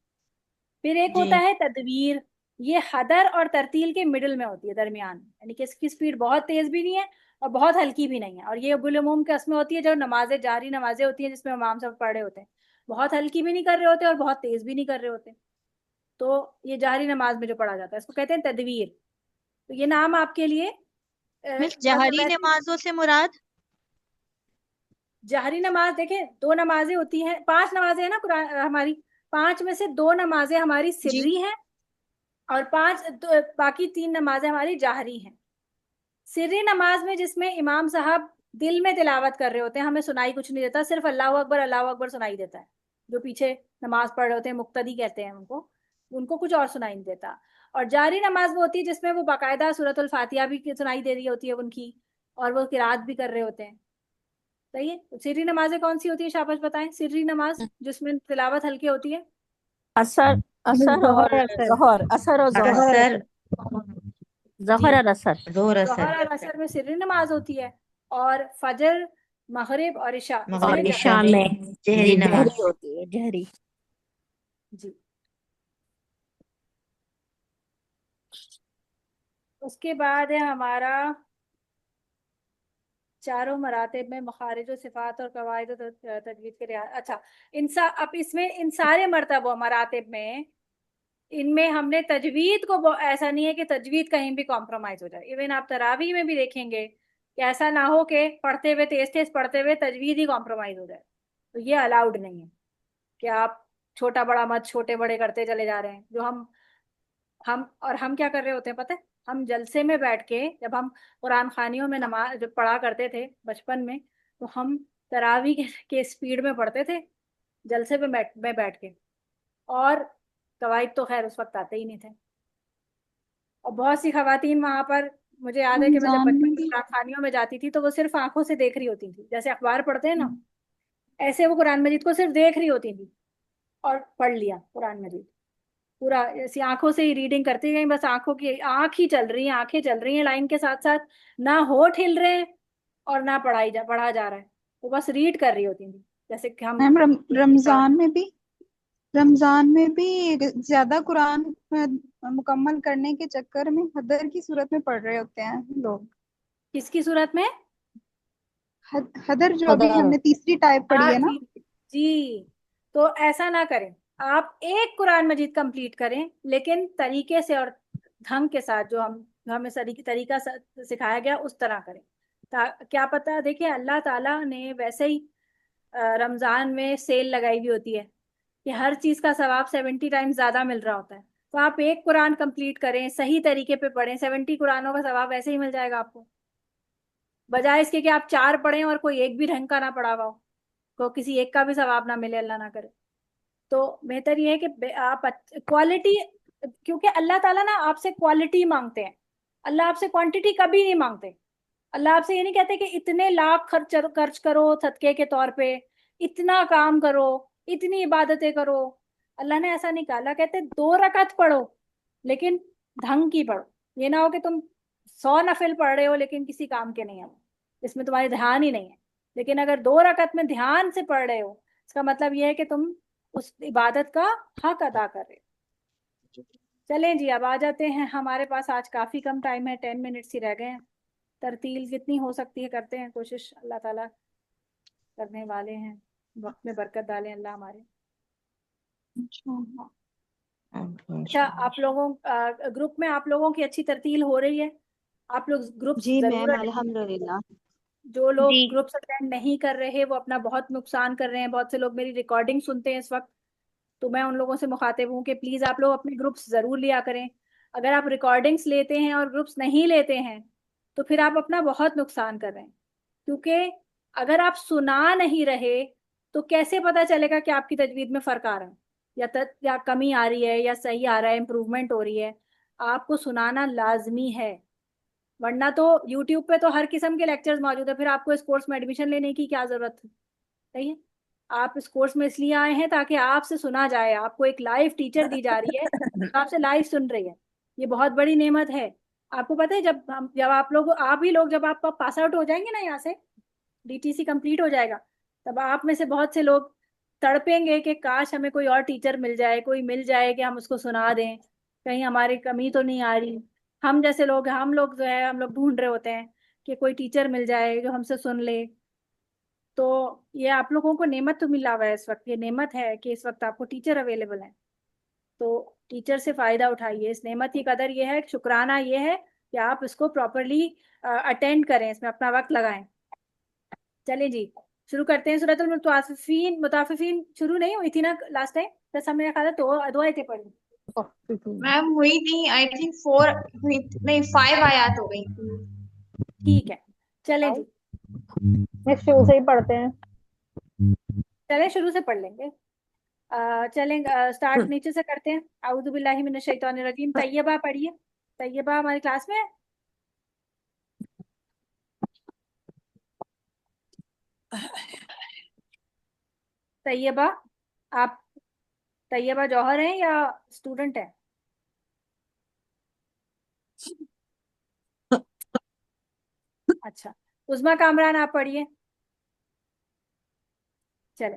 फिर एक होता जी है तदवीर। ये हदर और तरतील के मिडिल में होती है, दरमियान, यानी कि इसकी स्पीड बहुत तेज भी नहीं है और बहुत हल्की भी नहीं है। और ये बिलुमुम के उसमें होती है जो नमाजें, जारी नमाजें होती हैं जिसमें इमाम सब पढ़ रहे होते हैं। बहुत हल्की भी नहीं कर रहे होते और बहुत तेज भी नहीं कर रहे होते। तो ये जारी नमाज में जो पढ़ा जाता है इसको कहते हैं तदवीर। तो ये नाम आपके लिए मिस बस जहरी वैसे। नमाजों से मुराद। जहरी नमाज देखें, दो नमाजें होती हैं, पांच नमाजें हैं ना कुरान हमारी। पांच में से दो नमाजें हमारी जी। सिर्री हैं और बाकी तीन नमाजें हमारी जाहरी हैं। सिर्री नमाज में जिसमें इमाम साहब दिल में तिलावत कर रहे होते हैं, हमें सुनाई कुछ नहीं देता, सिर्फ अल्लाह अकबर सुनाई देता है। जो पीछे नमाज पढ़ रहे होते हैं, मुक्तदी कहते हैं उनको, उनको कुछ और सुनाई नहीं देता। और जारी नमाज वो होती है जिसमें वो बाकायदा सूरतुल फातिहा भी सुनाई दे रही होती है उनकी, और वो किरात भी कर रहे होते हैं। सही है। सिर्री नमाजें कौन सी होती है, शाबाश बताएं, सिर्री नमाज जिसमें तिलावत हल्की होती है। असर, असर और जोहर असर जोहर, असर और जोहर, जोहर असर, जोहर और असर। जोहर जोहर असर, और असर में सिर्री नमाज होती है, और फजर, मगरिब और इशा और इसमें मगरिब इशा इशा जहरी। में में जहरी जहरी नमाज। होती है, जहरी। जी। उसके बाद है हमारा चारों मरातिब में मखारिज सिफात और कवायद और तजवीद के लिहाज। अच्छा, अब इसमें इन सारे मरतबों मरातिब में, इनमें हमने तजवीद को ऐसा नहीं है कि तजवीद कहीं भी कॉम्प्रोमाइज हो जाए। इवन आप तरावी में भी देखेंगे कि ऐसा ना हो कि पढ़ते हुए तेज तेज पढ़ते हुए तजवीद ही कॉम्प्रोमाइज हो जाए, तो ये अलाउड नहीं है कि आप छोटा बड़ा मत छोटे बड़े करते चले जा रहे हैं। जो हम क्या कर रहे होते हैं पता है, हम जलसे में बैठ के, जब हम कुरान खानियों में नमाज जब पढ़ा करते थे बचपन में, तो हम तरावी के स्पीड में पढ़ते थे, जलसे में बैठ के। और कवायद तो खैर उस वक्त आते ही नहीं थे। और बहुत सी खवातीन वहां पर, मुझे याद है कि मैं जब रमजान बचपन में में भी कुरान खानियों में जाती थी तो वो सिर्फ आंखों से देख रही होती थी, जैसे अखबार पढ़ते हैं ना, ऐसे वो कुरान मजीद को सिर्फ देख रही होती थी, और पढ़ लिया कुरान मजीद पूरा। ऐसी आंखों से ही रीडिंग करती गई, बस आंखों की आंख ही चल रही है, आंखें चल रही हैं लाइन के साथ साथ, ना होठ हिल रहे हैं और ना पढ़ा जा रहा है, वो बस रीड कर रही होती थी जैसे कि हम। मैम रमजान में भी ज्यादा कुरान मुकम्मल करने के चक्कर में हदर की सूरत में पढ़ रहे होते हैं लोग। किसकी सूरत में? हदर जो अभी हदर। हमने तीसरी टाइप पढ़ी हाँ है ना। जी। जी। तो ऐसा ना करें, आप एक कुरान मजीद कंप्लीट करें, लेकिन तरीके से और ढंग के साथ, जो हमें तरीका सिखाया गया उस तरह करें। क्या पता, देखिए अल्लाह ताला ने वैसे ही रमजान में सेल लगाई हुई होती है कि हर चीज का सवाब 70 टाइम्स ज्यादा मिल रहा होता है। तो आप एक कुरान कंप्लीट करें, सही तरीके पे पढ़ें, 70 कुरानों का सवाब वैसे ही मिल जाएगा आपको, बजाय इसके कि आप 4 पढ़ें और कोई एक भी ढंग का ना पढ़ा हुआ हो, को किसी एक का भी सवाब ना मिले, अल्लाह ना करे। तो बेहतर ये है कि आप क्वालिटी, क्योंकि अल्लाह ताला ना आपसे क्वालिटी मांगते हैं, अल्लाह आपसे क्वांटिटी कभी नहीं मांगते। अल्लाह आपसे ये नहीं कहते कि इतने लाख खर्च करो सदके के तौर पे, इतना काम करो, इतनी इबादतें करो। अल्लाह ने ऐसा नहीं कहा। अल्लाह कहते 2 रकात पढ़ो, लेकिन ढंग की पढ़ो। ये ना हो कि तुम 100 नफिल पढ़ रहे हो लेकिन किसी काम के नहीं है, इसमें तुम्हारी ध्यान ही नहीं है। लेकिन अगर 2 रकात में ध्यान से पढ़ रहे हो, इसका मतलब ये है कि तुम उस इबादत का हक अदा कर रहे हो। चलें जी, अब आ जाते हैं, हमारे पास आज काफी कम टाइम है, 10 मिनट्स ही रह गए हैं। तरतील जितनी हो सकती है करते हैं कोशिश, अल्लाह ताला करने वाले हैं, वक्त में बरकत डालें अल्लाह हमारे। अच्छा, आप लोगों ग्रुप में आप लोगों की अच्छी तरतील हो रही है? आप लोग ग्रुप्स जी जरूर मैम, attend करें। अल्हम्दुलिल्लाह। जो लोग जी ग्रुप्स अटेंड नहीं कर रहे वो अपना बहुत नुकसान कर रहे हैं। बहुत से लोग मेरी रिकॉर्डिंग सुनते हैं इस वक्त, तो मैं उन लोगों से मुखातिब हूँ कि प्लीज आप लोग अपने ग्रुप्स जरूर लिया करें। अगर आप रिकॉर्डिंग्स लेते हैं और ग्रुप्स नहीं लेते हैं तो फिर आप अपना बहुत नुकसान कर रहे हैं, क्योंकि अगर आप सुना नहीं रहे तो कैसे पता चलेगा कि आपकी तजवीद में फर्क आ रहा है, या कमी आ रही है, या सही आ रहा है, इम्प्रूवमेंट हो रही है। आपको सुनाना लाजमी है, वरना तो यूट्यूब पे तो हर किस्म के लेक्चर्स मौजूद है, फिर आपको इस कोर्स में एडमिशन लेने की क्या जरूरत है? सही है। आप इस कोर्स में इसलिए आए हैं ताकि आपसे सुना जाए, आपको एक लाइव टीचर दी जा रही है जो आपसे लाइव सुन रही है। ये बहुत बड़ी नेमत है। आपको पता है, आप ही लोग जब आप पास आउट हो जाएंगे ना यहाँ से, डीटीसी कंप्लीट हो जाएगा, तब आप में से बहुत से लोग तड़पेंगे कि काश हमें कोई और टीचर मिल जाए, कोई मिल जाए कि हम उसको सुना दें, कहीं हमारी कमी तो नहीं आ रही। हम जैसे लोग, हम लोग जो है, हम लोग ढूंढ रहे होते हैं कि कोई टीचर मिल जाए जो हमसे सुन ले। तो ये आप लोगों को नेमत तो मिला हुआ है इस वक्त, ये नेमत है कि इस वक्त आपको टीचर अवेलेबल है। तो टीचर से फायदा उठाइए, इस नेमत की कदर ये है, शुक्राना ये है कि आप इसको प्रॉपरली अटेंड करें, इसमें अपना वक्त लगाएं। चलिए जी, शुरू करते हैं। सूरतुल मुताफिफीन शुरू नहीं हुई थी ना लास्ट टाइम? बस हमने कहा था तो 2 आयतें पढ़ी। मैम हुई नहीं, आई थिंक 4 हुई, नहीं 5 आयत हो गई। ठीक है, चलें जी, नेक्स्ट शुरू से ही पढ़ते हैं। चलें शुरू से पढ़ लेंगे। चलें, स्टार्ट नीचे से करते हैं। औज़ु बिल्लाहि मिनश शैतानिर रजीम। तैयबा पढ़िए। तैयबा हमारी क्लास में है? तैयबा, आप तैयबा जौहर हैं या स्टूडेंट है? अच्छा, उस्मा कामरान आप पढ़िए। चले।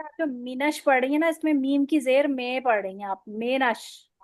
आप जो मिनश पढ़ रही है ना, इसमें मीम की जेर में पढ़ रही हैं आप, मेनश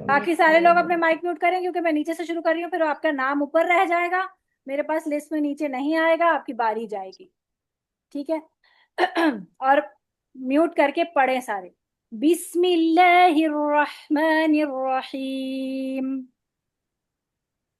बाकी सारे लोग अपने माइक म्यूट करें, क्योंकि मैं नीचे से शुरू कर रही हूँ, फिर आपका नाम ऊपर रह जाएगा, मेरे पास लिस्ट में नीचे नहीं आएगा, आपकी बारी जाएगी। ठीक है? और म्यूट करके पढ़े सारे। बिस्मिल्लाहिर्रहमानिर्रहीम।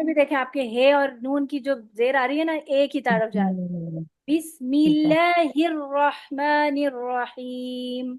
भी देखें, आपके हे और नून की जो जेर आ रही है ना, एक ही तरफ जा रही है। बिस्मिल्लाहिर्रहमानिर्रहीम।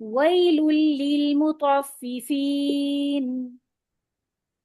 वैलुल लिलमुतफ्फिफीन।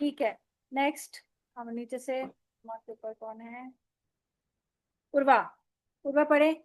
ठीक है, नेक्स्ट। हम नीचे से ऊपर कौन है? उर्वा। उर्वा पढ़े।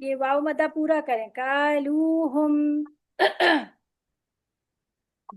ये वाव मदा पूरा करें। कालूहुम।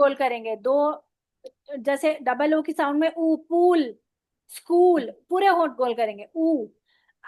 गोल करेंगे दो, जैसे डबल ओ की साउंड में ऊ, पूल, स्कूल, पूरे होंठ गोल करेंगे। ऊ।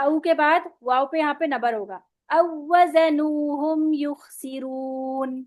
औ के बाद वाव पे यहाँ पे नबर होगा। औवज़नूहुम युखसिरून।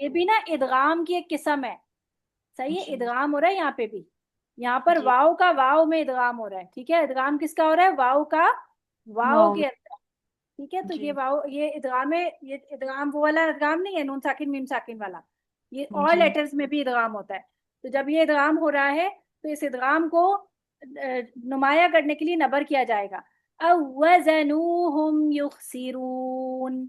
ये भी ना इदगाम की एक किस्म है। सही है, जी इदगाम हो रहा है यहाँ पे भी। यहाँ पर जी वाव का वाव में इदगाम हो रहा है। ठीक है, इदगाम किसका हो रहा है? वाव का वाव वाव के अंदर। ठीक है, तो जी ये वाव, ये इदगाम है। ये इदगाम वो वाला इदगाम नहीं है, नून साकिन मीम साकिन वाला। ये और जी लेटर्स में भी इदगाम होता है। तो जब ये इदगाम हो रहा है, तो इस इदगाम को नुमाया करने के लिए नबर किया जाएगा। अवज़नूहुम युखसिरून।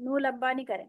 नू लंबा नहीं करें।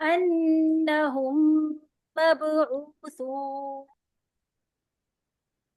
अन्नहुम मबऊसून।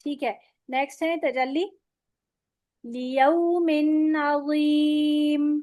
ठीक है, नेक्स्ट है तजल्ली। लियौमिन अज़ीम।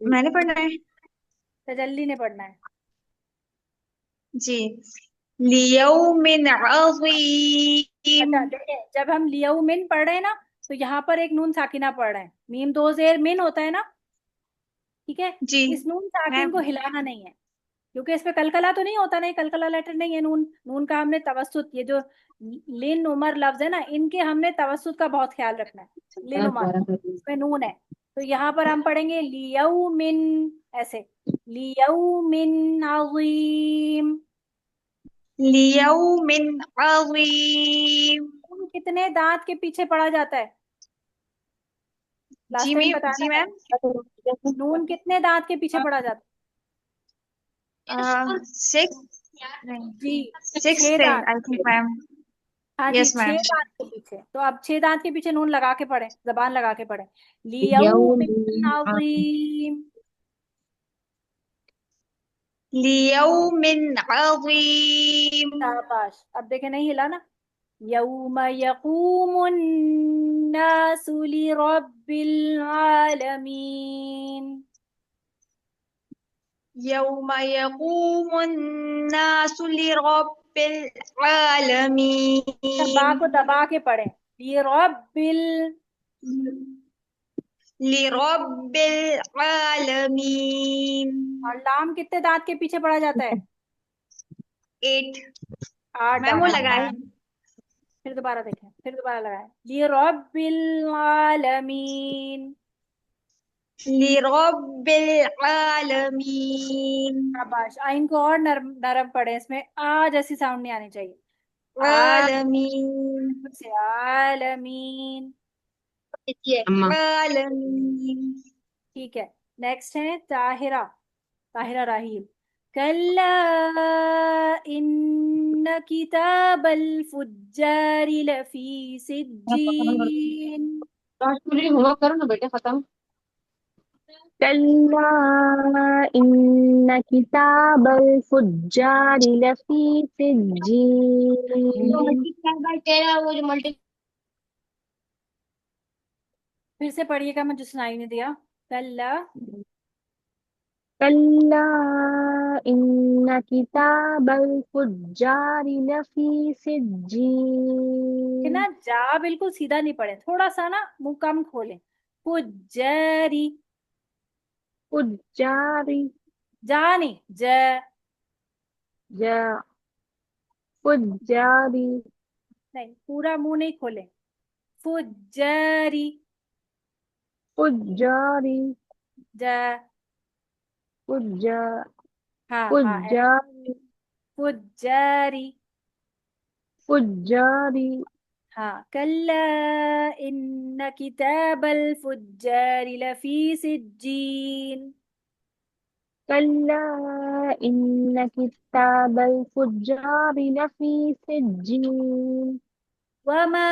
मैंने पढ़ना है तजल्ली ने पढ़ना है। जी। लियौमिन अज़ीम। अच्छा देखिए, जब हम लियौमिन पढ़ रहे हैं ना, तो यहाँ पर एक नून साकिना पढ़ रहे हैं, मीम दो जेर मिन होता है ना, ठीक है। जी इस नून साकिन को मैम। हिलाना नहीं है, क्योंकि इस पे कलकला तो नहीं होता, नहीं कलकला लेटर नहीं है। नून नून का हमने तवस्सुत, ये जो लिन उमर लफ्ज है ना, इनके हमने तवस्सुत का बहुत ख्याल रखना है। लिन उमर इसमें नून है, तो यहाँ पर हम पढ़ेंगे लियौमिन, ऐसे लियौमिन अज़ीम। लियौमिन अज़ीम। नून कितने दांत के पीछे पढ़ा जाता है? लास्ट टाइम बताया जी था मैम। मैंने, नून कितने दांत के पीछे पढ़ा जाता सिक्स है? नहीं, जी, सिक्स छह थे दांत। I think ma'am. हाँ जी, यस मैम। छह दांत के पीछे। तो अब छह दांत के पीछे नून लगा के पढ़े, जबान लगा के पढ़े। लियौमिन अज़ीम। लियौमिन अज़ीम। शाबाश। अब देखे नहीं हिला ना। यौम यकूमुन नासु लिरब्बिल आलमीन। यौम यकूमुन नासु लिरब्बिल बा आलमीन। को दबा के पढ़े, लिरब्बिल। लिरब्बिल आलमीन। और लाम कितने दांत के पीछे पढ़ा जाता है? 8 आठ मैम वो दांत के पीछे। लगाए। फिर दोबारा देखें, फिर दोबारा लगाएं, लिरब्बिल आलमीन। लिरब्बिल आलमीन। शाबाश। आइन को और नरम नरम पढ़े, इसमें आ जैसी साउंड नहीं आनी चाहिए। आ आलमीन। से आलमीन। आलमीन। ठीक है। नेक्स्ट है ताहिरा, ताहिरा राहील। कल्ला इन किताबल फुज्जारि लफी सिज्जीन। होमवर्क करो ना बेटे, खत्म। कल्ला इन्न किताबल फुज्जारि लफी सिज्जीन। तेरा वो जो मल्टी फिर से पढ़िएगा, मुझे सुनाई नहीं दिया। कल्ला। कल्ला इन्न किताबल फुज्जारि लफी कि सिज्जीन। ना जा बिल्कुल सीधा नहीं पढ़े, थोड़ा सा ना मुंह कम खोलें। फुज्जारी। फुज्जारि जा नहीं, ज। जा फुज्जारि नहीं, पूरा मुंह नहीं खोले। फुज्जारी। फुज्जारि ज। फुज्जा हाँ हाँ, ऐसे। फुज्जारि फुज्जारी। फुज्जारि हाँ, कल्ला इन किताबल फुज्जारि लफी सिज्जीन। कल्ला इन्न किताबल फुज्जारि लफी सिज्जीन। वमा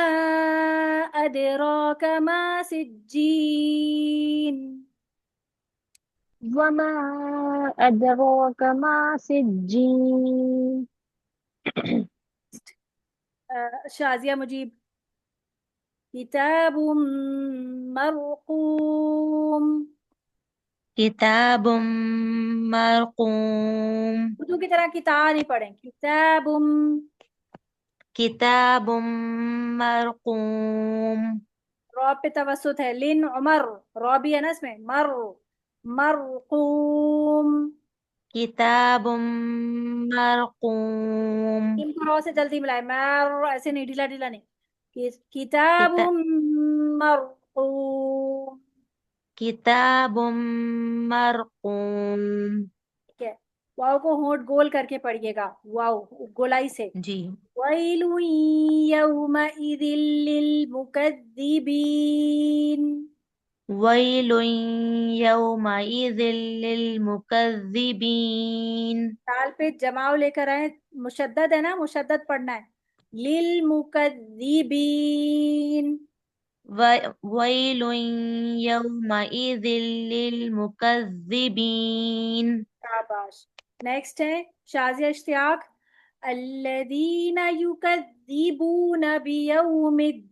अदराक मा सिज्जीन। वमा अदराक मा सिज्जीन। शाजिया मुजीब। किताब मरकूम। किताबुम मरकूम। उर्दू की तरह किताब नहीं पढ़ें, किताब। किताबुम मरकूम। रॉ पे तवसुत है, लिन उमर। रॉ भी है ना इसमें, मर। मरकूम। किताबुम मरकूम। इनको रॉ से जल्दी मिलाए, मर ऐसे नहीं, ढीला ढीला नहीं। किताब किता मरकूम। किताबुम मरकूम। ठीक है। वाव को होंठ गोल करके पढ़िएगा, वाव गोलाई से। जी। वैलु यौमइज़िल लिलमुकद्दिबीन। वैलुन यौमइज़िल लिलमुकज़्ज़िबीन। ताल पे जमाव लेकर आए, मुशद्दद है ना, मुशद्दद पढ़ना है। लिल मुकद्दिबीन। वैलुन यौमइज़िल लिलमुकज़्ज़िबीन। शाबाश। नेक्स्ट है शाजिया इश्तियाक। अल्लदीना युकद्दिबून बियौमिद्दीन।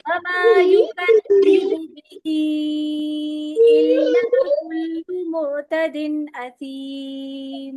वमा युकद्दिबु बिही इल्ला कुल्लु मुअतदिन असीम।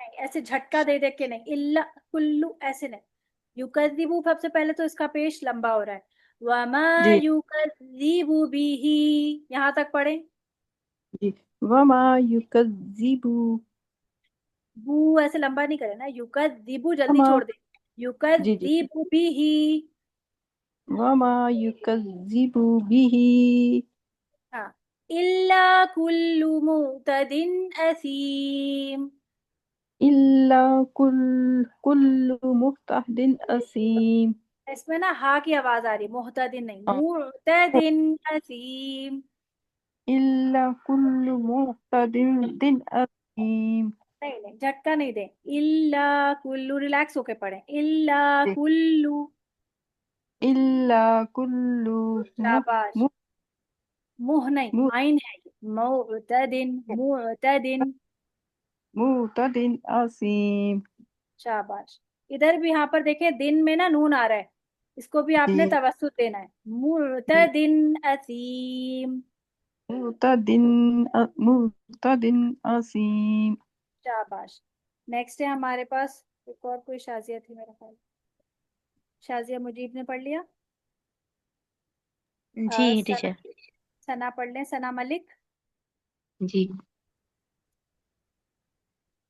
नहीं, ऐसे झटका दे दे के नहीं, इल्ला कुल्लु ऐसे नहीं। युकद्दिबु सबसे पहले तो इसका पेश लंबा हो रहा है। वमा जी युकद्दिबु बिही, यहाँ तक पढ़े। जी वमा युकज़िबु बू ऐसे लंबा नहीं करे ना, युकद्दिबु जल्दी वमा छोड़ दे। जी युकद्दिबु बिही। वमा युकज़िबु बिही हाँ, इल्ला कुल्लु मुतदिन असीम। इल्ला कुल्लु मुहतदिन असीम। इसमें ना हा की आवाज आ रही, मुहतदिन नहीं, हाँ, मुतदिन असीम। इल्ला कुल्लु मुहतदिन असीम। नहीं नहीं, झटका नहीं दे। इल्ला कुल्लू, रिलैक्स होके पढ़े। इल्ला जी, कुल्लू। इल्ला कुल्लु शाबाश। मुह मुह नहीं, मुह आइन है ये। मुतदिन, मुतदिन। मुहतदिन असीम। शाबाश। इधर भी यहाँ पर देखे, दिन में ना नून आ रहा है, इसको भी आपने जी तवस्सुत देना है। जी मुतदिन असीम। मुहतदिन असीम। शाबाश। नेक्स्ट है हमारे पास, एक और कोई शाजिया थी मेरा ख्याल। शाजिया मुजीब ने पढ़ लिया। जी सना, टीचर। सना पढ़ लें, सना मलिक। जी।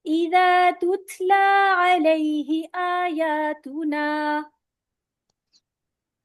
इज़ा तुतला अलैहि आयातुना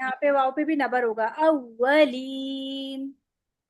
यहाँ पे वाव पे भी नबर होगा, अव्वलीन।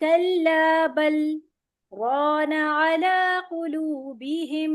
कल्ला बल रान अला कुलूबिहिम।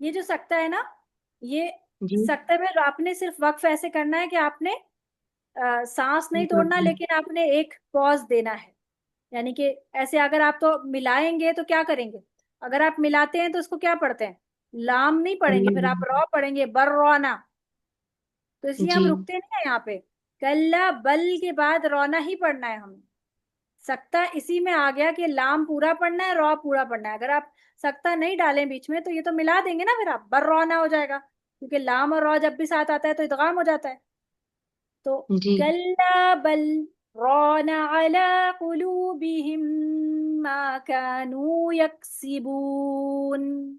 ये जो सकता है ना, ये जी सकते में आपने सिर्फ वक्फ ऐसे करना है कि आपने सांस नहीं तोड़ना, जी लेकिन आपने एक पॉज देना है। यानी कि ऐसे अगर आप तो मिलाएंगे तो क्या करेंगे, अगर आप मिलाते हैं तो उसको क्या पढ़ते हैं, लाम नहीं पढ़ेंगे, फिर आप रॉ पढ़ेंगे, बर्रौना। तो इसलिए हम जी रुकते नहीं है यहाँ पे। कल्ला बल के बाद रौना ही पढ़ना है हमें। सकता इसी में आ गया कि लाम पूरा पढ़ना है, रॉ पूरा पढ़ना है। अगर आप सकता नहीं डालें बीच में तो ये तो मिला देंगे ना, फिर आप बर्रौना हो जाएगा, क्योंकि लाम और रॉ जब भी साथ आता है तो इदगाम हो जाता है। तो जी कल्ला बल रौना अला कुलूबिहिम मा कानू यक्सिबून।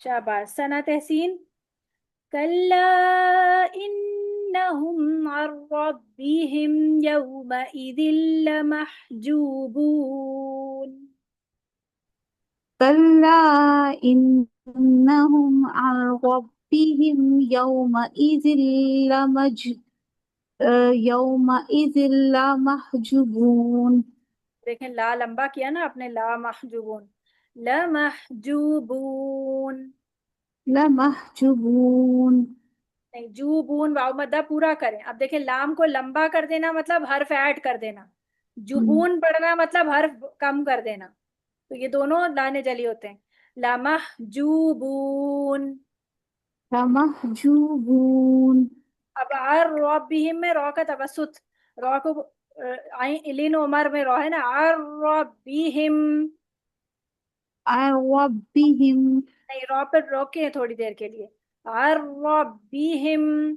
शाबाश। सना तहसीन। कल्ला इन्नहुम अन रब्बिहिम यौमइदिन लमहजूबून। कल्ला इन्नहुम अन रब्बिहिम यौमइज़िन लमज यौमइज़िन लमहजुबून। देखें, ला लंबा किया ना आपने, ला महजूबून, लमहजूबून। लमहजुबून। नहीं, जूबून वाव मद्दा पूरा करें। अब देखें, लाम को लंबा कर देना मतलब हर्फ ऐड कर देना, जुबून पढ़ना मतलब हर्फ कम कर देना। तो ये दोनों लाने जली होते हैं। लमहजूबून। लमहजुबून। अब आर रब्बिहिम में रॉ का तवसुत, रॉ को आई इलिन उमर में रॉ है ना, आर रब्बिहिम। अन रब्बिहिम। नहीं, रॉ पे रोके हैं थोड़ी देर के लिए। आर रब्बिहिम।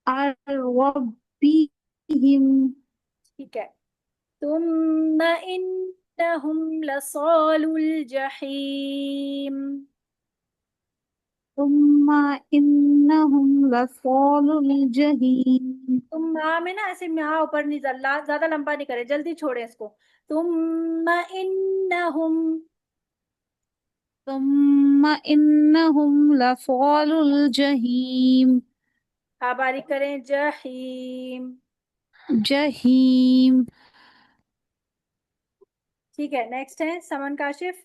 अन रब्बिहिम। ठीक है। तुम इन्नहुम लसालुल जहीम। सुम्मा इन्नहुम लसालुल जहीम। तुम माँ में ना ऐसे यहाँ ऊपर नहीं, ज्यादा लंबा नहीं करे, जल्दी छोड़े इसको। तुम इन्नहुम। सुम्मा इन्नहुम लसालुल जहीम। हाँ बारीक करें, जहीम। जहीम। ठीक है, नेक्स्ट है समन काशिफ।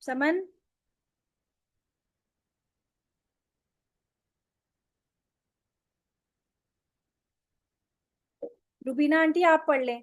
समन। रुबीना आंटी आप पढ़ लें।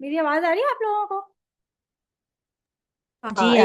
मेरी आवाज आ रही है आप लोगों को? जी हाँ आ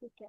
ठीक है।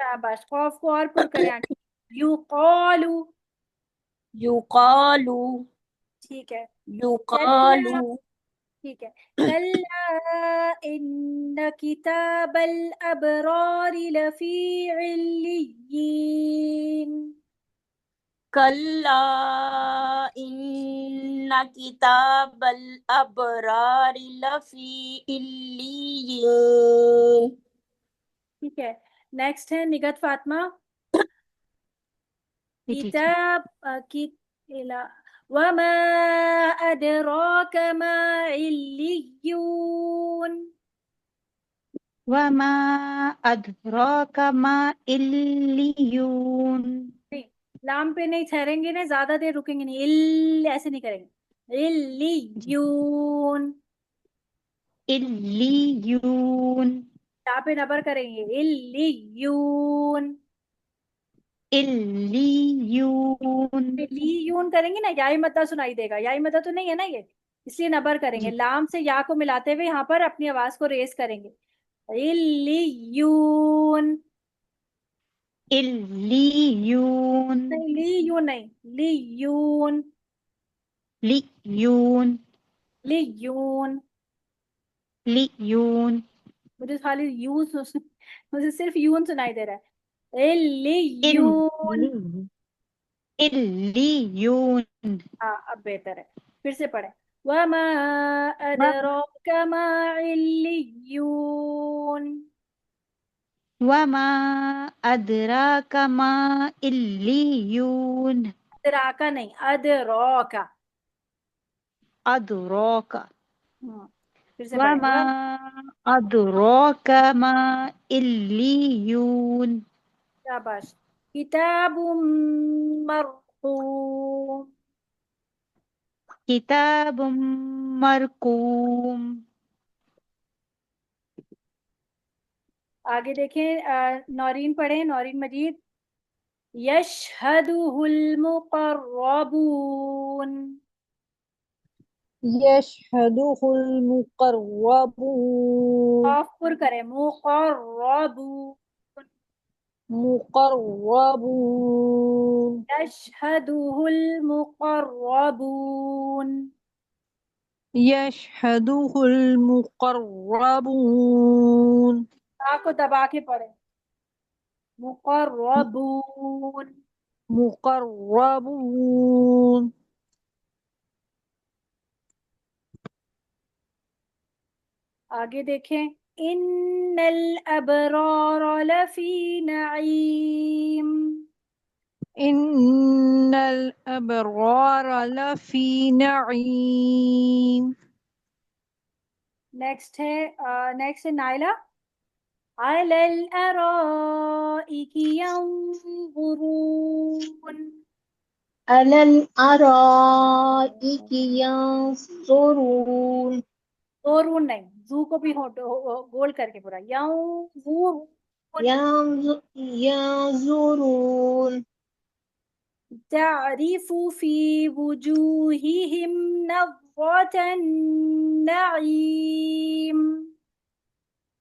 शाबाश, खौफ को और पुर करें आंटी। युकालू। युकालू। ठीक है। युकालू। कल्ला। ठीक है। कल्ला इन्न किताबल अबरारी लफी इल्लियीन। कल्ला इन्न किताबल अबरारी लफी इल्लियीन। ठीक है। नेक्स्ट है निगत फातिमा। जी टीचर। किताब की इला वमा अदराक मा इल्लियून। वमा अदराका मा इल्लियून। नहीं, लाम पे नहीं ठहरेंगे ना, ज्यादा देर रुकेंगे नहीं, इल ऐसे नहीं करेंगे। इल्लियून। इल्लियून। ता पे नबर करेंगे, इल्लियून। इल्लियून। लीयून करेंगे ना, याई मद्दा सुनाई देगा, याई मद्दा तो नहीं है ना ये, इसलिए नबर करेंगे। जी। लाम से या को मिलाते हुए यहाँ पर अपनी आवाज को रेस करेंगे। इल्लियून। इल्लियून। नहीं, लीयून नहीं, लीयून। लियून। लीयून। लियून। मुझे खाली यून मुझे सिर्फ यून सुनाई दे रहा है। इल्लियून। इल्ली इल्लियून। हाँ अब बेहतर है, फिर से पढ़े। वमा व- अदराका मा इल्लियून। वमा अदराका मा इल्लियून। अदराका नहीं, अदरौका। अदराका। फिर से पढ़े। वमा अदराका मा इल्लियून। शाबाश। किताबुम मरकूम। किताबुम मरकूम। आगे देखें, नौरीन पढ़े, नौरीन मजीद। यशहदुहुल मुकर्रबून। यशहदुहुल मुकर्रबून। खौफ पुर करें, मुकर्रबून। मुकर्रबून। यशहदुहुल मुकर्रबून। यशहदुहुल मुकर्रबून। ता को दबा के पढ़े, मुकर्रबून। मुकर्रबून। आगे देखें। इन्नल अबरार लफी नईम। इन्नल अबरार लफी नईम। नेक्स्ट है नाइला। अलल अराइकी यंजुरून। अलल अराइकी यंजुरून। जोरून नहीं, जू को भी गोल करके पूरा यंजुरून। यंजुरून। तारिफु फी वुजूहिहिम नज़रतन नईम।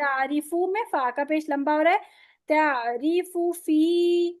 तारीफू में फा का पेश लंबा हो रहा है। तारीफू फी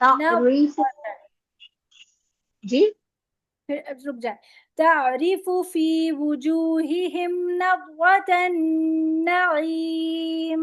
नज़रतन। जी फिर अब रुक जाए। तारीफू फी वुजूहिहिम नज़रतन नईम।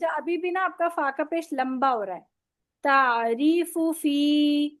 तो अभी भी ना आपका फा का पेश लंबा हो रहा है। तारीफू फी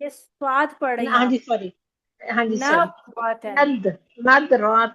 ये स्वाद पढ़ रही हैं हाँ आप। जी सॉरी हाँ जी सॉरी नज़रतन।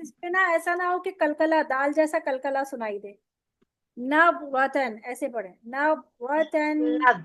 इस पे ना ऐसा ना हो कि कलकला, दाल जैसा कलकला सुनाई दे। नज़रतन ऐसे पढ़े, नज़रतन। नद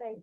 सही,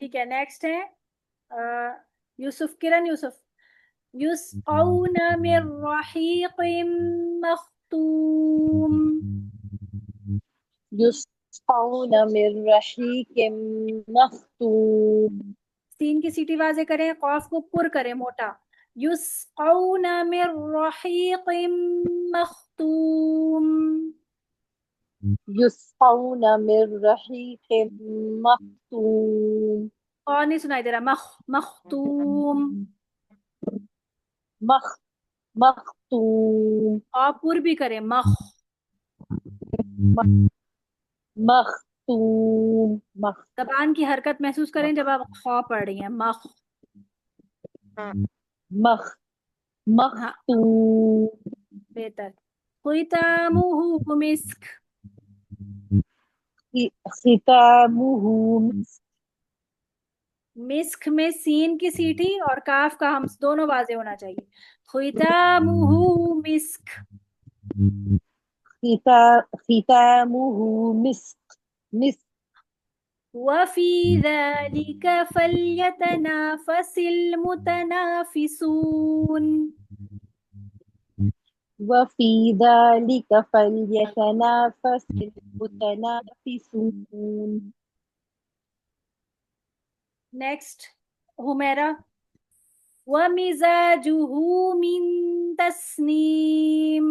ठीक है। नेक्स्ट है यूसुफ, किरण यूसुफ। युस्क़ौन मिन रहीक़िम मख़्तूम। युस्क़ौन मिन रहीक़िम मख़्तूम सीन की सीटी वाजे करें, कॉफ को पुर करें मोटा। युस्क़ौन मिन रहीक़िम मख़्तूम। युस्क़ौन मिन रहीक़िम मख़्तूम और नहीं सुनाई दे रहा, मख़्तूम। मख़्तूम और पुर भी करें, मख़्तूम जबान की हरकत महसूस करें जब आप खौ पढ़ रही हैं। मख़ हाँ, मख़्तूम बेहतर। ख़ितामुहु मिस्क। ख़ितामुहु मिस्क में सीन की सीटी और काफ का हम दोनों वाजे होना चाहिए। ख़ितामुहु मिस्क। ख़ितामुहु मिस्क वफ़ी ज़ालिक फ़ल्यतनाफ़सिल मुतनाफ़िसून। वफ़ी ज़ालिक फ़ल्यतनाफ़सिल मुतनाफ़िसून नेक्स्ट हुमैरा। वमिज़ाजुहु मिन तस्नीम।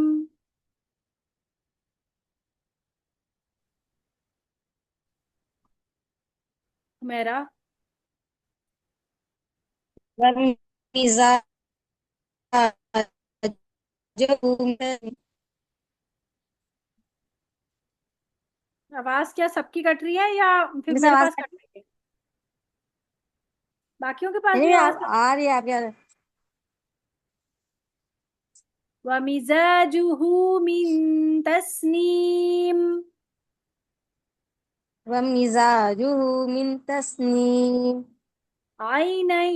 हुमैरा। आवाज क्या सबकी कट रही है या फिर मेरे आवाज पास कट रही है? बाकियों के पास भी नहीं आवाज कट आ रही है आप यार। वमिज़ाजुहु मिन तस्नीम। वमिज़ाजुहु मिन तस्नीम आइनन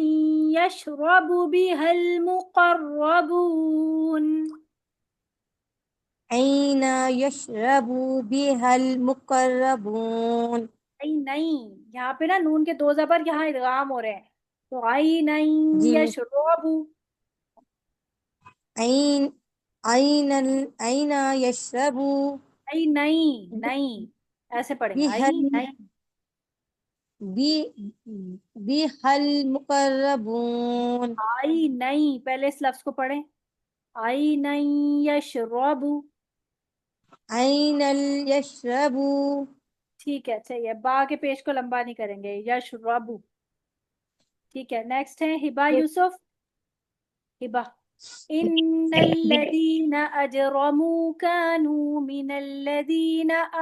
यशरबु बिहल मुक़र्रबून। ऐना यशरबु बिहल मुक़र्रबून। नहीं, यहाँ पे ना नून के दो जबर यहाँ इदगाम हो रहे हैं, तो आइनन जी यशरबु। ऐन ऐना ऐना यशरबु आई नहीं नहीं, ऐसे पढ़ेंगे, आई बिहल नहीं। बि बिहल मुक़र्रबून। आई नहीं, पहले इस लफ्ज को पढ़ें। आई नहीं यशरबु। ऐना यशरबु ठीक है, चाहिए बा के पेश को लंबा नहीं करेंगे, यशरबु। ठीक है, नेक्स्ट है हिबा यूसुफ। हिबा। इन्नल्लज़ीना अजरमू कानू मिनल्लज़ीना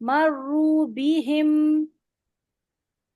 मर्रू बीहिम।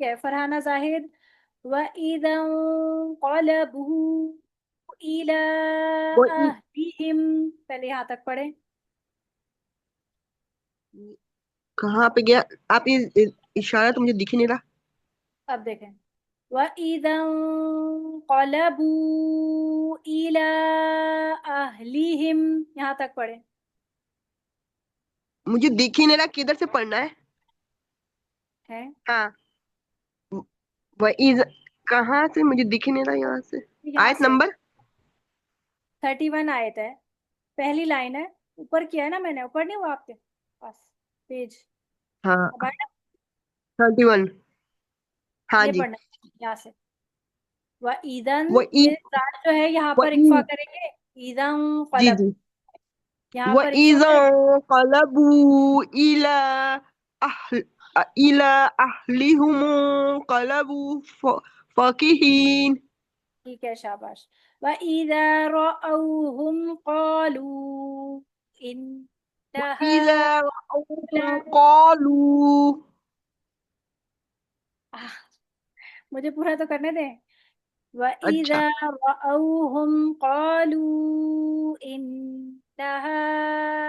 क्या है फरहाना जाहिद? व इदा क़लबू इला वो अहलिहिम, पहले यहाँ तक पढ़े। कहाँ पे गया? आप ये इशारा तो मुझे दिख ही नहीं रहा। अब देखें, व इदा क़लबू इला अहलिहिम, यहाँ तक पढ़े। मुझे दिख ही नहीं रहा, किधर से पढ़ना है? है हाँ, वही कहाँ से? मुझे दिख ही नहीं रहा यहाँ से। यहाँ आयत से नंबर 31 आयत है, पहली लाइन है। ऊपर किया है ना मैंने, ऊपर नहीं हुआ आपके पास पेज? हाँ अब आया? 31। हाँ ये जी। पढ़ना है यहाँ से। व ईदन, वही ये जाल जो है यहाँ पर वही इक्फा करेंगे। ईदन जी कलब, जी। यहाँ पर इक्फा वइज़ा करेंगे। क़लबू इला अह इला अहलिहुम क़लबू फ़कीहीन। ठीक है, शाबाश। व इज़ा रअौहुम क़ालू इन्न वइज़ा हाउला, रअौहुम क़ालू। मुझे पूरा तो करने दें। व अच्छा, इज़ा रअौहुम क़ालू इन्न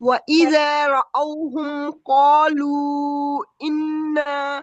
वइज़ा रअौहुम क़ालू इन्ना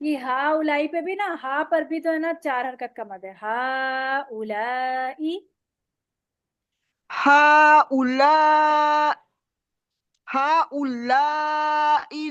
ये हा उलाई पे भी ना, हा पर भी तो है ना 4 हरकत का मद है। हा उलाई, हाउला हाउलाइ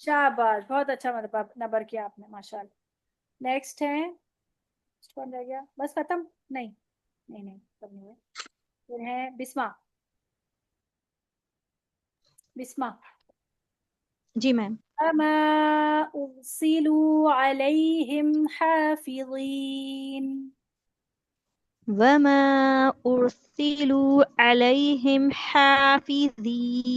शाबाश, बहुत अच्छा मतलब नंबर किया आपने, माशाल्लाह। नेक्स्ट है, नेक्स्ट कौन रह गया? बस खत्म? नहीं नहीं नहीं, खत्म नहीं हुए। फिर है बिस्मा। बिस्मा, जी मैम। अमा उर्सिलू अलैहिम हाफिज़ीन। वमा उर्सिलू अलैहिम हाफिज़ीन।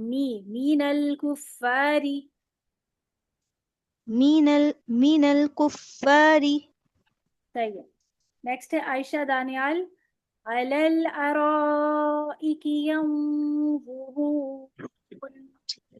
मीनल कुफ्फारी। मिनल कुफ्फारी। सही है। नेक्स्ट है आयशा दानियाल। अलल अराइकी यंजुरून।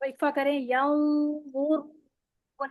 इक्फा करें, यंजुरून।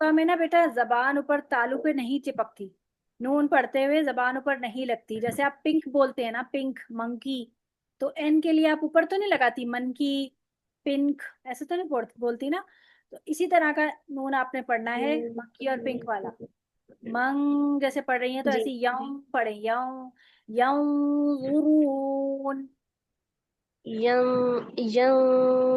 तो हमें ना बेटा जबान ऊपर तालू पे नहीं चिपकती, नून पढ़ते हुए जबान ऊपर नहीं लगती। जैसे आप पिंक बोलते हैं ना, पिंक मंकी, तो एन के लिए आप ऊपर तो नहीं लगाती, मन की पिंक, ऐसे तो नहीं बोलती ना। तो इसी तरह का नून आपने पढ़ना है, मंकी और पिंक वाला। मंग जैसे पढ़ रही हैं तो जी ऐसे यं पढ़े, यं यंजुरून।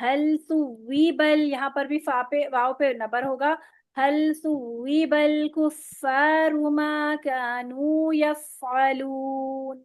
हल सुवीबल, यहाँ पर भी फा पे वाव पे नबर होगा। हल सुवीबल कुफ्फारु मा कानू यफ़अलून।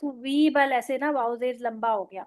सुवीबल ऐसे ना वाव जेर लंबा हो गया।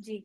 जी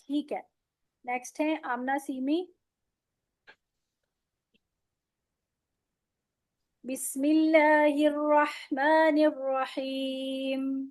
ठीक है। नेक्स्ट है आमना सीमी। बिस्मिल्लाहिर रहमानिर रहीम।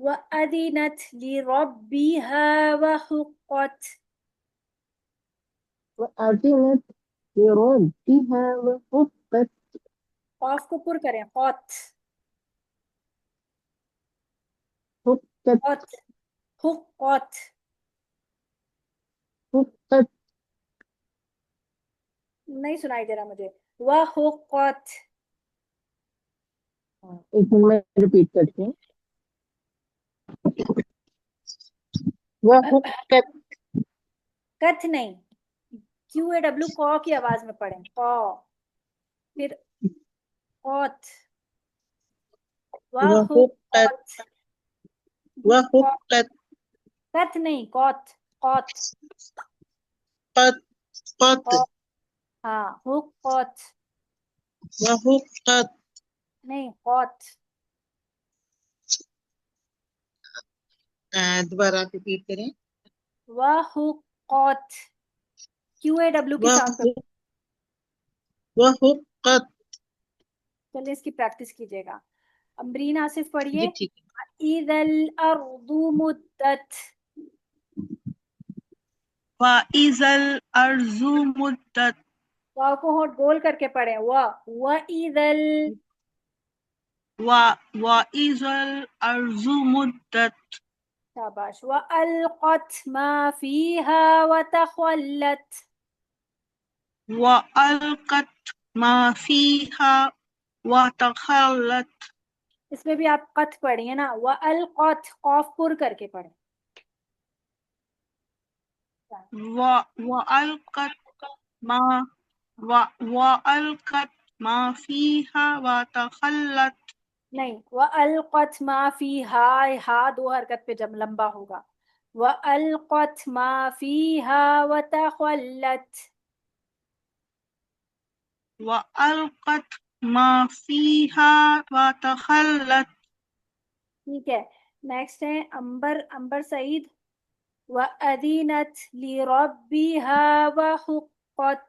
वअदिनत लिरब्बिहा वहुक्कत। वअज़िनत लिरब्बिहा वहुक्कत। कॉफ को पुर करें, कौत हुक्कत कौत हुक्कत। हुक्कत। नहीं सुनाई दे रहा मुझे। वहुक्कत। एक मिनट में रिपीट करती हूँ। वहुक्कत। कथ नहीं, QAW कौ की आवाज में पढ़ें, कौ, फिर कौत, वहुक्कत। वहुक्कत। कथ नहीं, कौत कौत। कत कत। हाँ, हुक्कत वहुक्कत। नहीं, कौत। दोबारा रिपीट करें। वहुक्कत, QAW की साउंड पे। वहुक्कत। चलिए इसकी प्रैक्टिस कीजिएगा। अमरीन आसिफ पढ़िए। जी ठीक इदल अर्दु मुद्दत। वइज़ल अर्ज़ु मुद्दत। वाव को होंठ गोल करके पढ़े। व इदल। वइज़ल अर्ज़ु मुद्दत। शाबाश। व अलक़त मा फीहा व तख़ल्लत। वअल्क़त मा फ़ीहा वतख़ल्लत। इसमें भी आप कथ पढ़िए ना। व अलक़त, कॉफ पुर करके पढ़े। वअल्क़त मा फ़ीहा वतख़ल्लत। नहीं, व अलक़त मा फीहा, हा दो हरकत पे जब लंबा होगा। व अलक़त मा फीहा व तख़ल्लत। वअल्क़त मा फ़ीहा वतख़ल्लत। ठीक है। नेक्स्ट है अंबर सईद। व अदीनत लिरब्बिहा व हुक्कत।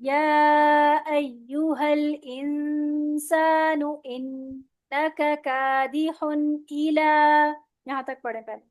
या अय्युहल इंसानु इन्नका कादिहुन इला। यहाँ तक पढ़े पहले।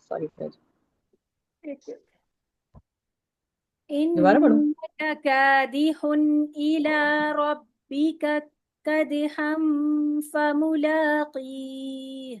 सॉरी दोबारा पढ़ो इन्नका कादिहुन इला रब्बिका कदहम फमुलाक़ीह।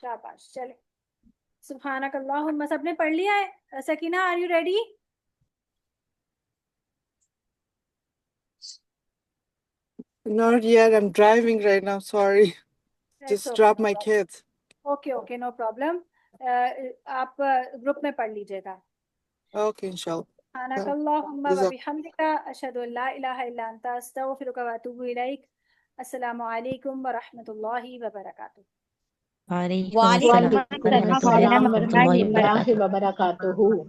शाबाश। चले, सुब्हानक अल्लाहुम्मा। सबने पढ़ लिया है? Sakina, are you ready? Not yet. I'm driving right now. Sorry. Just drop my kids. Okay okay, no problem. आप ग्रुप में पढ़ लीजिएगा। Okay, inshallah. सुब्हानक अल्लाहुम्मा व बिहम्दिका अशहदु अल्ला इलाहा इल्ला अंता अस्तगफिरुका व अतूबु इलैक। अस्सलामु अलैकुम व रहमतुल्लाहि व बरकातुहू। वालेकुम अस्सलाम व रहमतुल्लाहि व बरकातुहू।